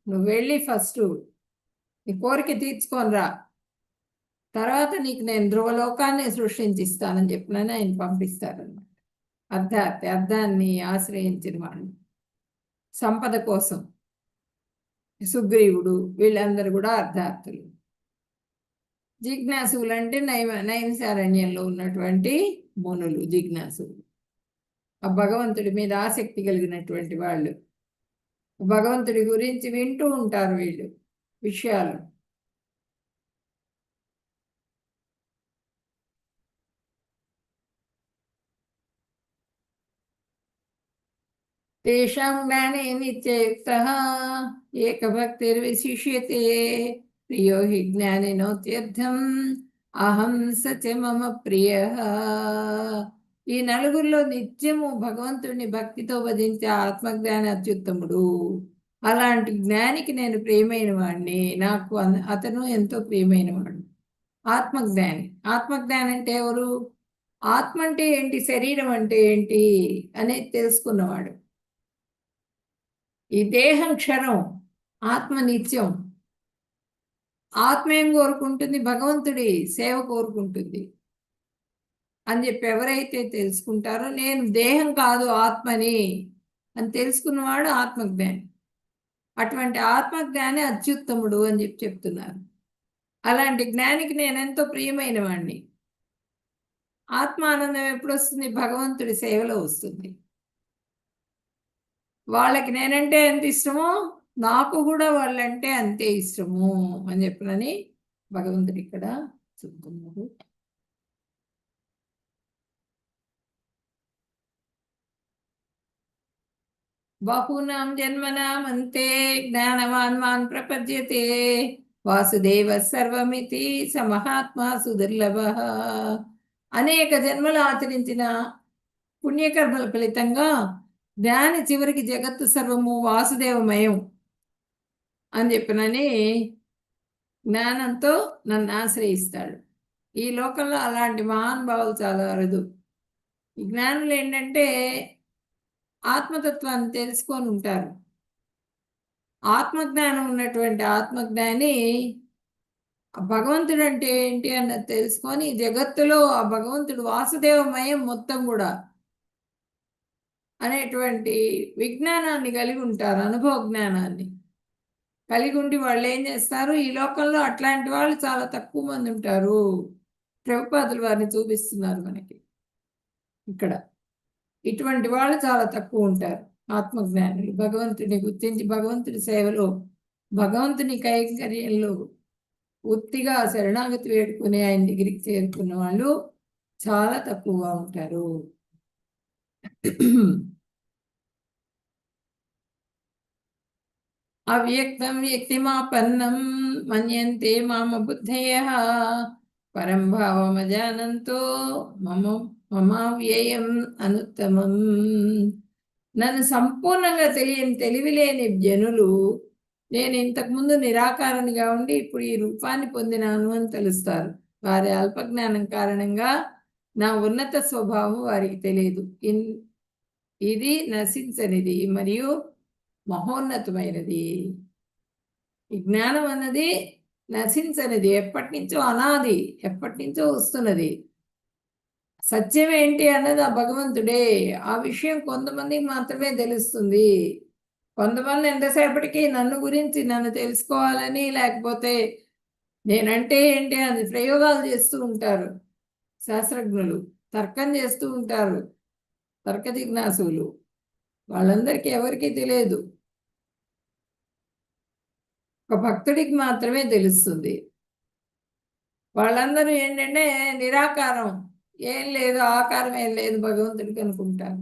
[SPEAKER 2] నువ్వు వెళ్ళి ఫస్ట్ నీ కోరిక తీర్చుకొని రా, తర్వాత నీకు నేను ధ్రువలోకాన్ని సృష్టించిస్తానని చెప్పినని ఆయన పంపిస్తారన్నమాట. అర్థాన్ని ఆశ్రయించిన వాళ్ళు సంపద కోసం సుగ్రీవుడు వీళ్ళందరూ కూడా అర్ధార్థులు. జిజ్ఞాసులు అంటే నైమిసారణ్యంలో ఉన్నటువంటి మునులు జిజ్ఞాసులు, ఆ భగవంతుడి మీద ఆసక్తి కలిగినటువంటి వాళ్ళు. భగవంతుడి గురించి వింటూ ఉంటారు వీళ్ళు విషయాలు. తేషాం జ్ఞానే నిత్యయుక్తః ఏకభక్తిర్విశిష్యతే ప్రియో హి జ్ఞానినోత్యర్థం అహం సచ మమ ప్రియః. ఈ నలుగురిలో నిత్యము భగవంతుడిని భక్తితో భజించే ఆత్మజ్ఞాని అత్యుత్తముడు. అలాంటి జ్ఞానికి నేను ప్రియమైన వాడిని, నాకు అతను ఎంతో ప్రియమైన వాడు. ఆత్మజ్ఞాని. ఆత్మజ్ఞాని అంటే ఎవరు? ఆత్మ అంటే ఏంటి, శరీరం అంటే ఏంటి అనేది తెలుసుకున్నవాడు. ఈ దేహం క్షరం, ఆత్మ నిత్యం. ఆత్మ ఏం కోరుకుంటుంది? భగవంతుడి సేవ కోరుకుంటుంది అని చెప్పి ఎవరైతే తెలుసుకుంటారో, నేను దేహం కాదు ఆత్మని అని తెలుసుకున్నవాడు ఆత్మజ్ఞాని. అటువంటి ఆత్మజ్ఞాని అత్యుత్తముడు అని చెప్పి చెప్తున్నారు. అలాంటి జ్ఞానికి నేనెంతో ప్రియమైన వాడిని. ఆత్మానందం ఎప్పుడు వస్తుంది? భగవంతుడి సేవలో వస్తుంది. వాళ్ళకి నేనంటే ఎంత ఇష్టమో నాకు కూడా వాళ్ళంటే అంతే ఇష్టము అని చెప్పినని భగవంతుడు ఇక్కడ చెప్తున్నారు. బహూనాం జన్మనాం అంతే జ్ఞానవాన్ మాన్ ప్రపద్యతే వాసుదేవ సర్వమితి సమహాత్మా సుదుర్లభ. అనేక జన్మలు ఆచరించిన పుణ్యకర్మల ఫలితంగా జ్ఞాని చివరికి జగత్తు సర్వము వాసుదేవమయం అని చెప్పినని జ్ఞానంతో నన్ను ఆశ్రయిస్తాడు. ఈ లోకంలో అలాంటి మహానుభావులు చాలా అరుదు. ఈ జ్ఞానులు ఏంటంటే ఆత్మతత్వాన్ని తెలుసుకొని ఉంటారు. ఆత్మజ్ఞానం ఉన్నటువంటి ఆత్మజ్ఞాని భగవంతుడు అంటే ఏంటి అన్నది తెలుసుకొని జగత్తులో ఆ భగవంతుడు వాసుదేవమయం మొత్తం కూడా అనేటువంటి విజ్ఞానాన్ని కలిగి ఉంటారు. అనుభవ జ్ఞానాన్ని కలిగి ఉండి వాళ్ళు ఏం చేస్తారు? ఈ లోకంలో అట్లాంటి వాళ్ళు చాలా తక్కువ మంది ఉంటారు. ప్రభుపాదులు వారిని చూపిస్తున్నారు మనకి ఇక్కడ. ఇటువంటి వాళ్ళు చాలా తక్కువ ఉంటారు ఆత్మజ్ఞానులు. భగవంతుని గుర్తించి భగవంతుడి సేవలో, భగవంతుని కైంకర్యంలో పూర్తిగా శరణాగతి వేడుకుని ఆయన దగ్గరికి చేరుకున్న వాళ్ళు చాలా తక్కువగా ఉంటారు. అవ్యక్తం వ్యక్తిమాపన్నం మన్యంతే మామ బుద్ధయః పరం భావమజానంతో మమావ్యయం అనుత్తమం. నన్ను సంపూర్ణంగా తెలియని తెలివిలేని జనులు నేను ఇంతకుముందు నిరాకారానిగా ఉండి ఇప్పుడు ఈ రూపాన్ని పొందినాను అని తెలుస్తారు. వారి అల్పజ్ఞానం కారణంగా నా ఉన్నత స్వభావం వారికి తెలియదు. ఇది నశించనిది మరియు మహోన్నతమైనది. ఈ జ్ఞానం అన్నది నశించనిది, ఎప్పటి నుంచో అనాది, ఎప్పటి నుంచో వస్తున్నది. సత్యం ఏంటి అన్నది ఆ భగవంతుడే. ఆ విషయం కొంతమందికి మాత్రమే తెలుస్తుంది. కొంతమంది ఎంతసేపటికి నన్ను గురించి నన్ను తెలుసుకోవాలని, లేకపోతే నేనంటే ఏంటి అది ప్రయోగాలు చేస్తూ ఉంటారు. శాస్త్రజ్ఞులు తర్కం చేస్తూ ఉంటారు. తర్క జిజ్ఞాసులు వాళ్ళందరికీ ఎవరికీ తెలియదు. ఒక భక్తుడికి మాత్రమే తెలుస్తుంది. వాళ్ళందరూ ఏంటంటే నిరాకారం, ఏం లేదు, ఆకారం ఏం లేదు భగవంతుడికి అనుకుంటారు.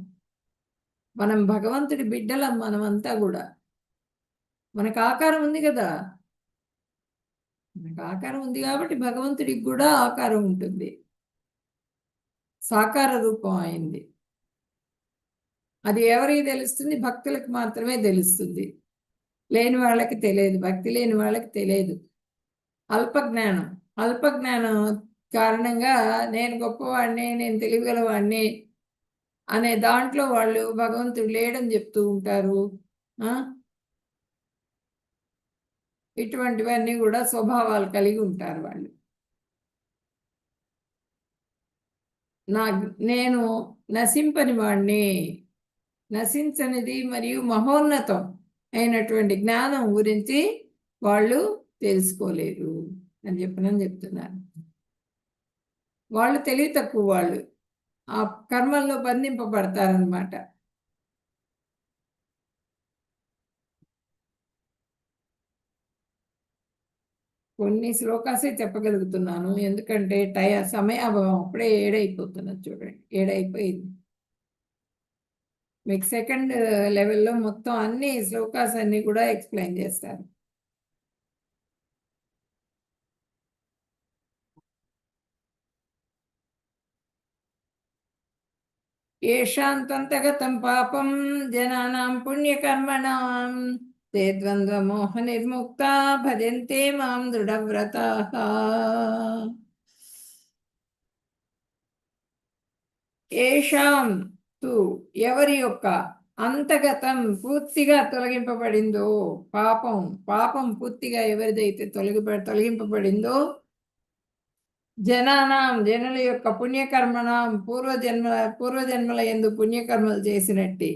[SPEAKER 2] మనం భగవంతుడి బిడ్డలం, మనమంతా కూడా. మనకు ఆకారం ఉంది కదా, మనకు ఆకారం ఉంది కాబట్టి భగవంతుడికి కూడా ఆకారం ఉంటుంది, సాకార రూపం అయింది. అది ఎవరికి తెలుస్తుంది? భక్తులకు మాత్రమే తెలుస్తుంది, లేని వాళ్ళకి తెలియదు, భక్తి లేని వాళ్ళకి తెలియదు. అల్పజ్ఞానం, అల్పజ్ఞానం కారణంగా నేను గొప్పవాడిని, నేను తెలియగలవాడిని అనే దాంట్లో వాళ్ళు భగవంతుడు లేడని చెప్తూ ఉంటారు. ఇటువంటివన్నీ కూడా స్వభావాలు కలిగి ఉంటారు వాళ్ళు. నేను నశింపని వాడిని, నశించనిది మరియు మహోన్నతం అయినటువంటి జ్ఞానం గురించి వాళ్ళు తెలుసుకోలేరు అని చెప్తున్నారు. వాళ్ళు తెలివి తక్కువ, వాళ్ళు ఆ కర్మల్లో బంధింపబడతారనమాట. కొన్ని శ్లోకాసే చెప్పగలుగుతున్నాను, ఎందుకంటే సమయాభావం. అప్పుడే 7 అయిపోతున్నది చూడండి, 7 అయిపోయింది. మీకు సెకండ్ లెవెల్లో మొత్తం అన్ని శ్లోకాస్ అన్ని కూడా ఎక్స్ప్లెయిన్ చేస్తారు. ఏషాంతంతగతం పాపం జనానాం పుణ్యకర్మణాం తే ద్వంద్వమోహ నిర్ముక్తా భజంతే మాం దృఢవ్రతాః. ఏషాం తు ఎవరి యొక్క అంతగతం పూర్తిగా తొలగింపబడిందో, పాపం పూర్తిగా ఎవరిదైతే తొలగింపబడిందో, జనానాం జనుల యొక్క పుణ్యకర్మణం పూర్వజన్మల యందు పుణ్యకర్మలు చేసినట్టి,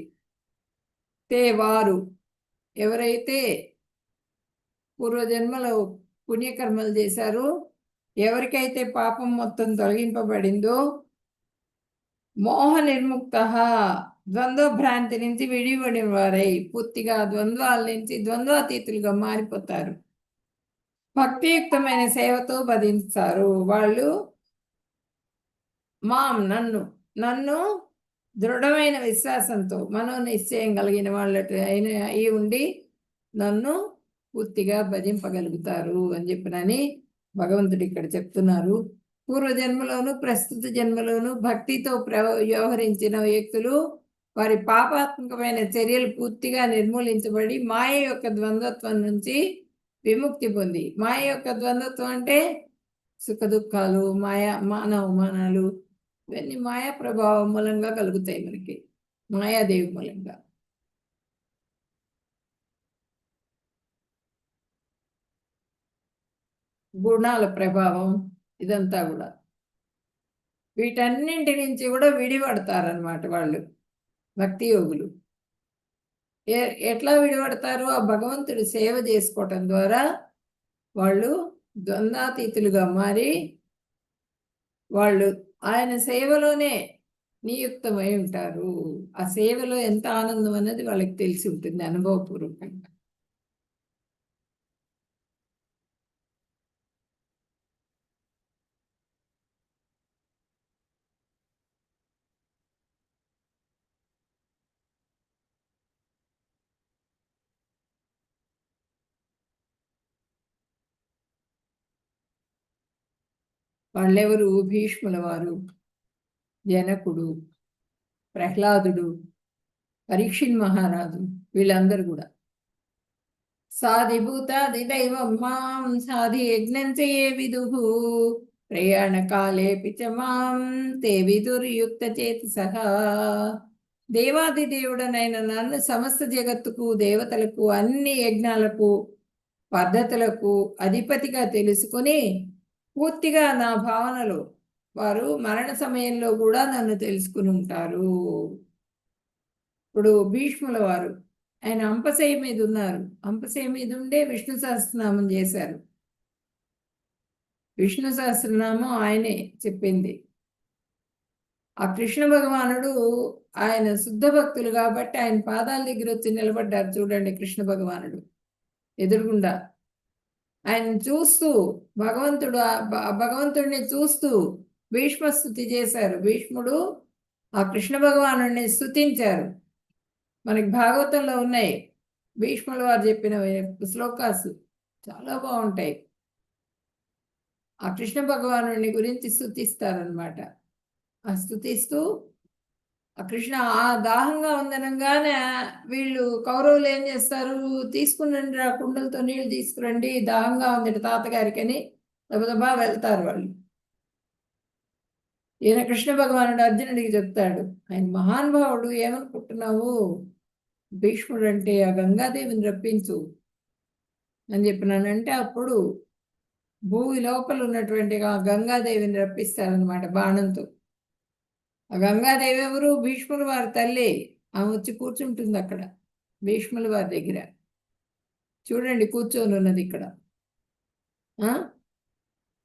[SPEAKER 2] తే వారు ఎవరైతే పూర్వజన్మలో పుణ్యకర్మలు చేశారో, ఎవరికైతే పాపం మొత్తం తొలగింపబడిందో, మోహ నిర్ముక్త ద్వంద్వ భ్రాంతి నుంచి విడిపడిన వారై పూర్తిగా ద్వంద్వాల నుంచి ద్వంద్వాతీతులుగా మారిపోతారు. భక్తియుక్తమైన సేవతో భజిస్తారు వాళ్ళు. నన్ను దృఢమైన విశ్వాసంతో మనోనిశ్చయం కలిగిన వాళ్ళకి అయి ఉండి నన్ను పూర్తిగా భజింపగలుగుతారు అని చెప్పినని భగవంతుడు ఇక్కడ చెప్తున్నారు. పూర్వజన్మలోను ప్రస్తుత జన్మలోను భక్తితో వ్యవహరించిన వ్యక్తులు వారి పాపాత్మకమైన చర్యలు పూర్తిగా నిర్మూలించబడి మాయ యొక్క ద్వంద్వత్వం నుంచి విముక్తి పొంది, మాయ యొక్క ద్వంద్వత్వం అంటే సుఖ దుఃఖాలు, మానవమానాలు, ఇవన్నీ మాయా ప్రభావం మూలంగా కలుగుతాయి మనకి, మాయాదేవి మూలంగా. గుణాల ప్రభావం, ఇదంతా కూడా వీటన్నింటి నుంచి కూడా విడిపడతారనమాట వాళ్ళు భక్తి యోగులు. ఎట్లా విడిపడతారు? ఆ భగవంతుడు సేవ చేసుకోవటం ద్వారా వాళ్ళు ద్వంద్వాతీతులుగా మారి వాళ్ళు ఆయన సేవలోనే నియుక్తమై ఉంటారు. ఆ సేవలో ఎంత ఆనందం అన్నది వాళ్ళకి తెలిసి ఉంటుంది అనుభవపూర్వకంగా. వాళ్ళెవరు? భీష్ముల వారు, జనకుడు, ప్రహ్లాదుడు, పరీక్షిత్ మహారాజు, వీళ్ళందరూ కూడా సాధిభూతాది దైవం మాం సాధి యజ్ఞం చేయే విదుహు ప్రయాణకాలే పిచమాం తే విదుర్యుక్త చేతి సహా. దేవాది దేవుడనైన నన్ను సమస్త జగత్తుకు, దేవతలకు, అన్ని యజ్ఞాలకు, పద్ధతులకు అధిపతిగా తెలుసుకొని పూర్తిగా నా భావనలో వారు మరణ సమయంలో కూడా నన్ను తెలుసుకుని ఉంటారు. ఇప్పుడు భీష్ముల వారు ఆయన అంపశయ్య మీద ఉన్నారు, అంపశయ్య మీద ఉండే విష్ణు సహస్రనామం చేశారు. విష్ణు సహస్రనామం ఆయనే చెప్పింది. ఆ కృష్ణ భగవానుడు ఆయన శుద్ధ భక్తులు కాబట్టి ఆయన పాదాల దగ్గర వచ్చి నిలబడ్డారు చూడండి. కృష్ణ భగవానుడు ఎదురుగుండా ఆయన చూస్తూ భగవంతుడిని చూస్తూ భీష్మస్తుతి చేశారు. భీష్ముడు ఆ కృష్ణ భగవానుడిని స్తుతించారు. మనకి భాగవతంలో ఉన్నాయి భీష్ముల వారు చెప్పిన శ్లోకాసు, చాలా బాగుంటాయి. ఆ కృష్ణ భగవానుడిని గురించి స్తుతిస్తారనమాట. ఆ స్తుతిస్తూ ఆ కృష్ణ ఆ దాహంగా ఉందనగానే వీళ్ళు కౌరవులు ఏం చేస్తారు, తీసుకురండి రా కుండలతో నీళ్లు తీసుకురండి, దాహంగా ఉంది తాతగారికి అని దబదబా వెళ్తారు వాళ్ళు. ఈయన కృష్ణ భగవానుడు అర్జునుడికి చెప్తాడు, ఆయన మహానుభావుడు, ఏమనుకుంటున్నావు, భీష్ముడు అంటే ఆ గంగాదేవిని రప్పించు అని చెప్పినానంటే అప్పుడు భూమి లోపల ఉన్నటువంటి ఆ గంగాదేవిని రప్పిస్తారనమాట బాణంతో. ఆ గంగాదేవి ఎవరు, భీష్ముల వారి తల్లి. ఆమె వచ్చి కూర్చుంటుంది అక్కడ భీష్ముల వారి దగ్గర. చూడండి కూర్చొని ఉన్నది ఇక్కడ.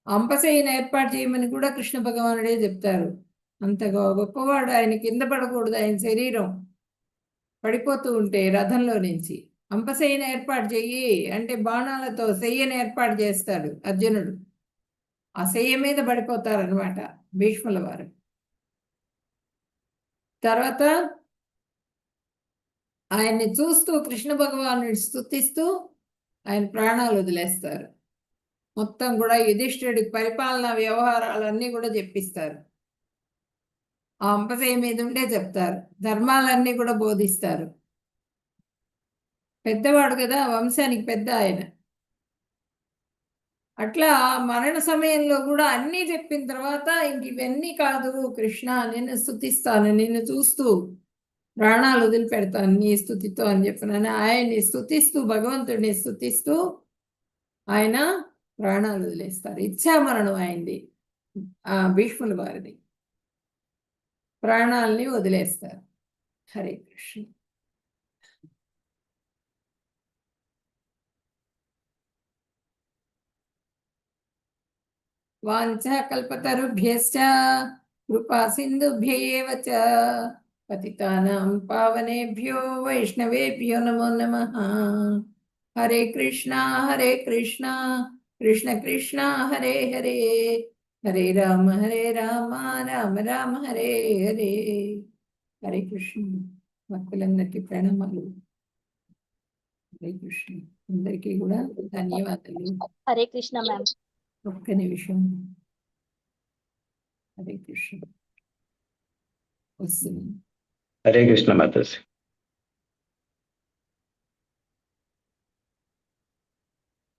[SPEAKER 2] అంపశయ్యను ఏర్పాటు చేయమని కూడా కృష్ణ భగవానుడే చెప్తారు. అంత గొప్పవాడు, ఆయన కింద పడకూడదు, ఆయన శరీరం పడిపోతూ ఉంటే రథంలో నుంచి అంపశయ్యను ఏర్పాటు చెయ్యి అంటే బాణాలతో శయ్యను ఏర్పాటు చేస్తాడు అర్జునుడు. ఆ శయ్య మీద పడిపోతారనమాట భీష్ముల వారు. తర్వాత ఆయన్ని చూస్తూ కృష్ణ భగవానుడిని స్తుతిస్తూ ఆయన ప్రాణాలు వదిలేస్తారు. మొత్తం కూడా యుధిష్ఠిరుడికి పరిపాలనా వ్యవహారాలన్నీ కూడా చెప్పిస్తారు. ఆ అంపశయ్య మీద ఉండే చెప్తారు, ధర్మాలన్నీ కూడా బోధిస్తారు. పెద్దవాడు కదా, వంశానికి పెద్ద ఆయన. అట్లా మరణ సమయంలో కూడా అన్నీ చెప్పిన తర్వాత ఇంక ఇవన్నీ కాదు కృష్ణ, నిన్ను స్తుతిస్తాను, నిన్ను చూస్తూ ప్రాణాలు వదిలిపెడతాను నీ స్తుతితో అని చెప్పినాను. ఆయన్ని స్తుతిస్తూ, భగవంతుడిని స్తుతిస్తూ ఆయన ప్రాణాలు వదిలేస్తారు. ఇచ్ఛామరణం అయింది ఆ భీష్ముల వారిది, ప్రాణాలని వదిలేస్తారు. హరే కృష్ణ. వాంఛా కల్పతరుభ్యశ్చ కృపా సింధుభ్యేవ చ పతితానాం పావనేభ్యో వైష్ణవేభ్యో నమో నమః. హరే కృష్ణ కృష్ణ కృష్ణ హరే హరే, హరే రామ రామ రామ హరే హరే. హరే కృష్ణ. భక్తులందరికీ ప్రణామాలు. హరే కృష్ణ. అందరికీ కూడా ధన్యవాదాలు.
[SPEAKER 4] హరే కృష్ణ మ్యామ్.
[SPEAKER 2] ఒక్క నిమిషం. హరే కృష్ణ వస్తుంది.
[SPEAKER 5] హరే కృష్ణ మాతాజీ.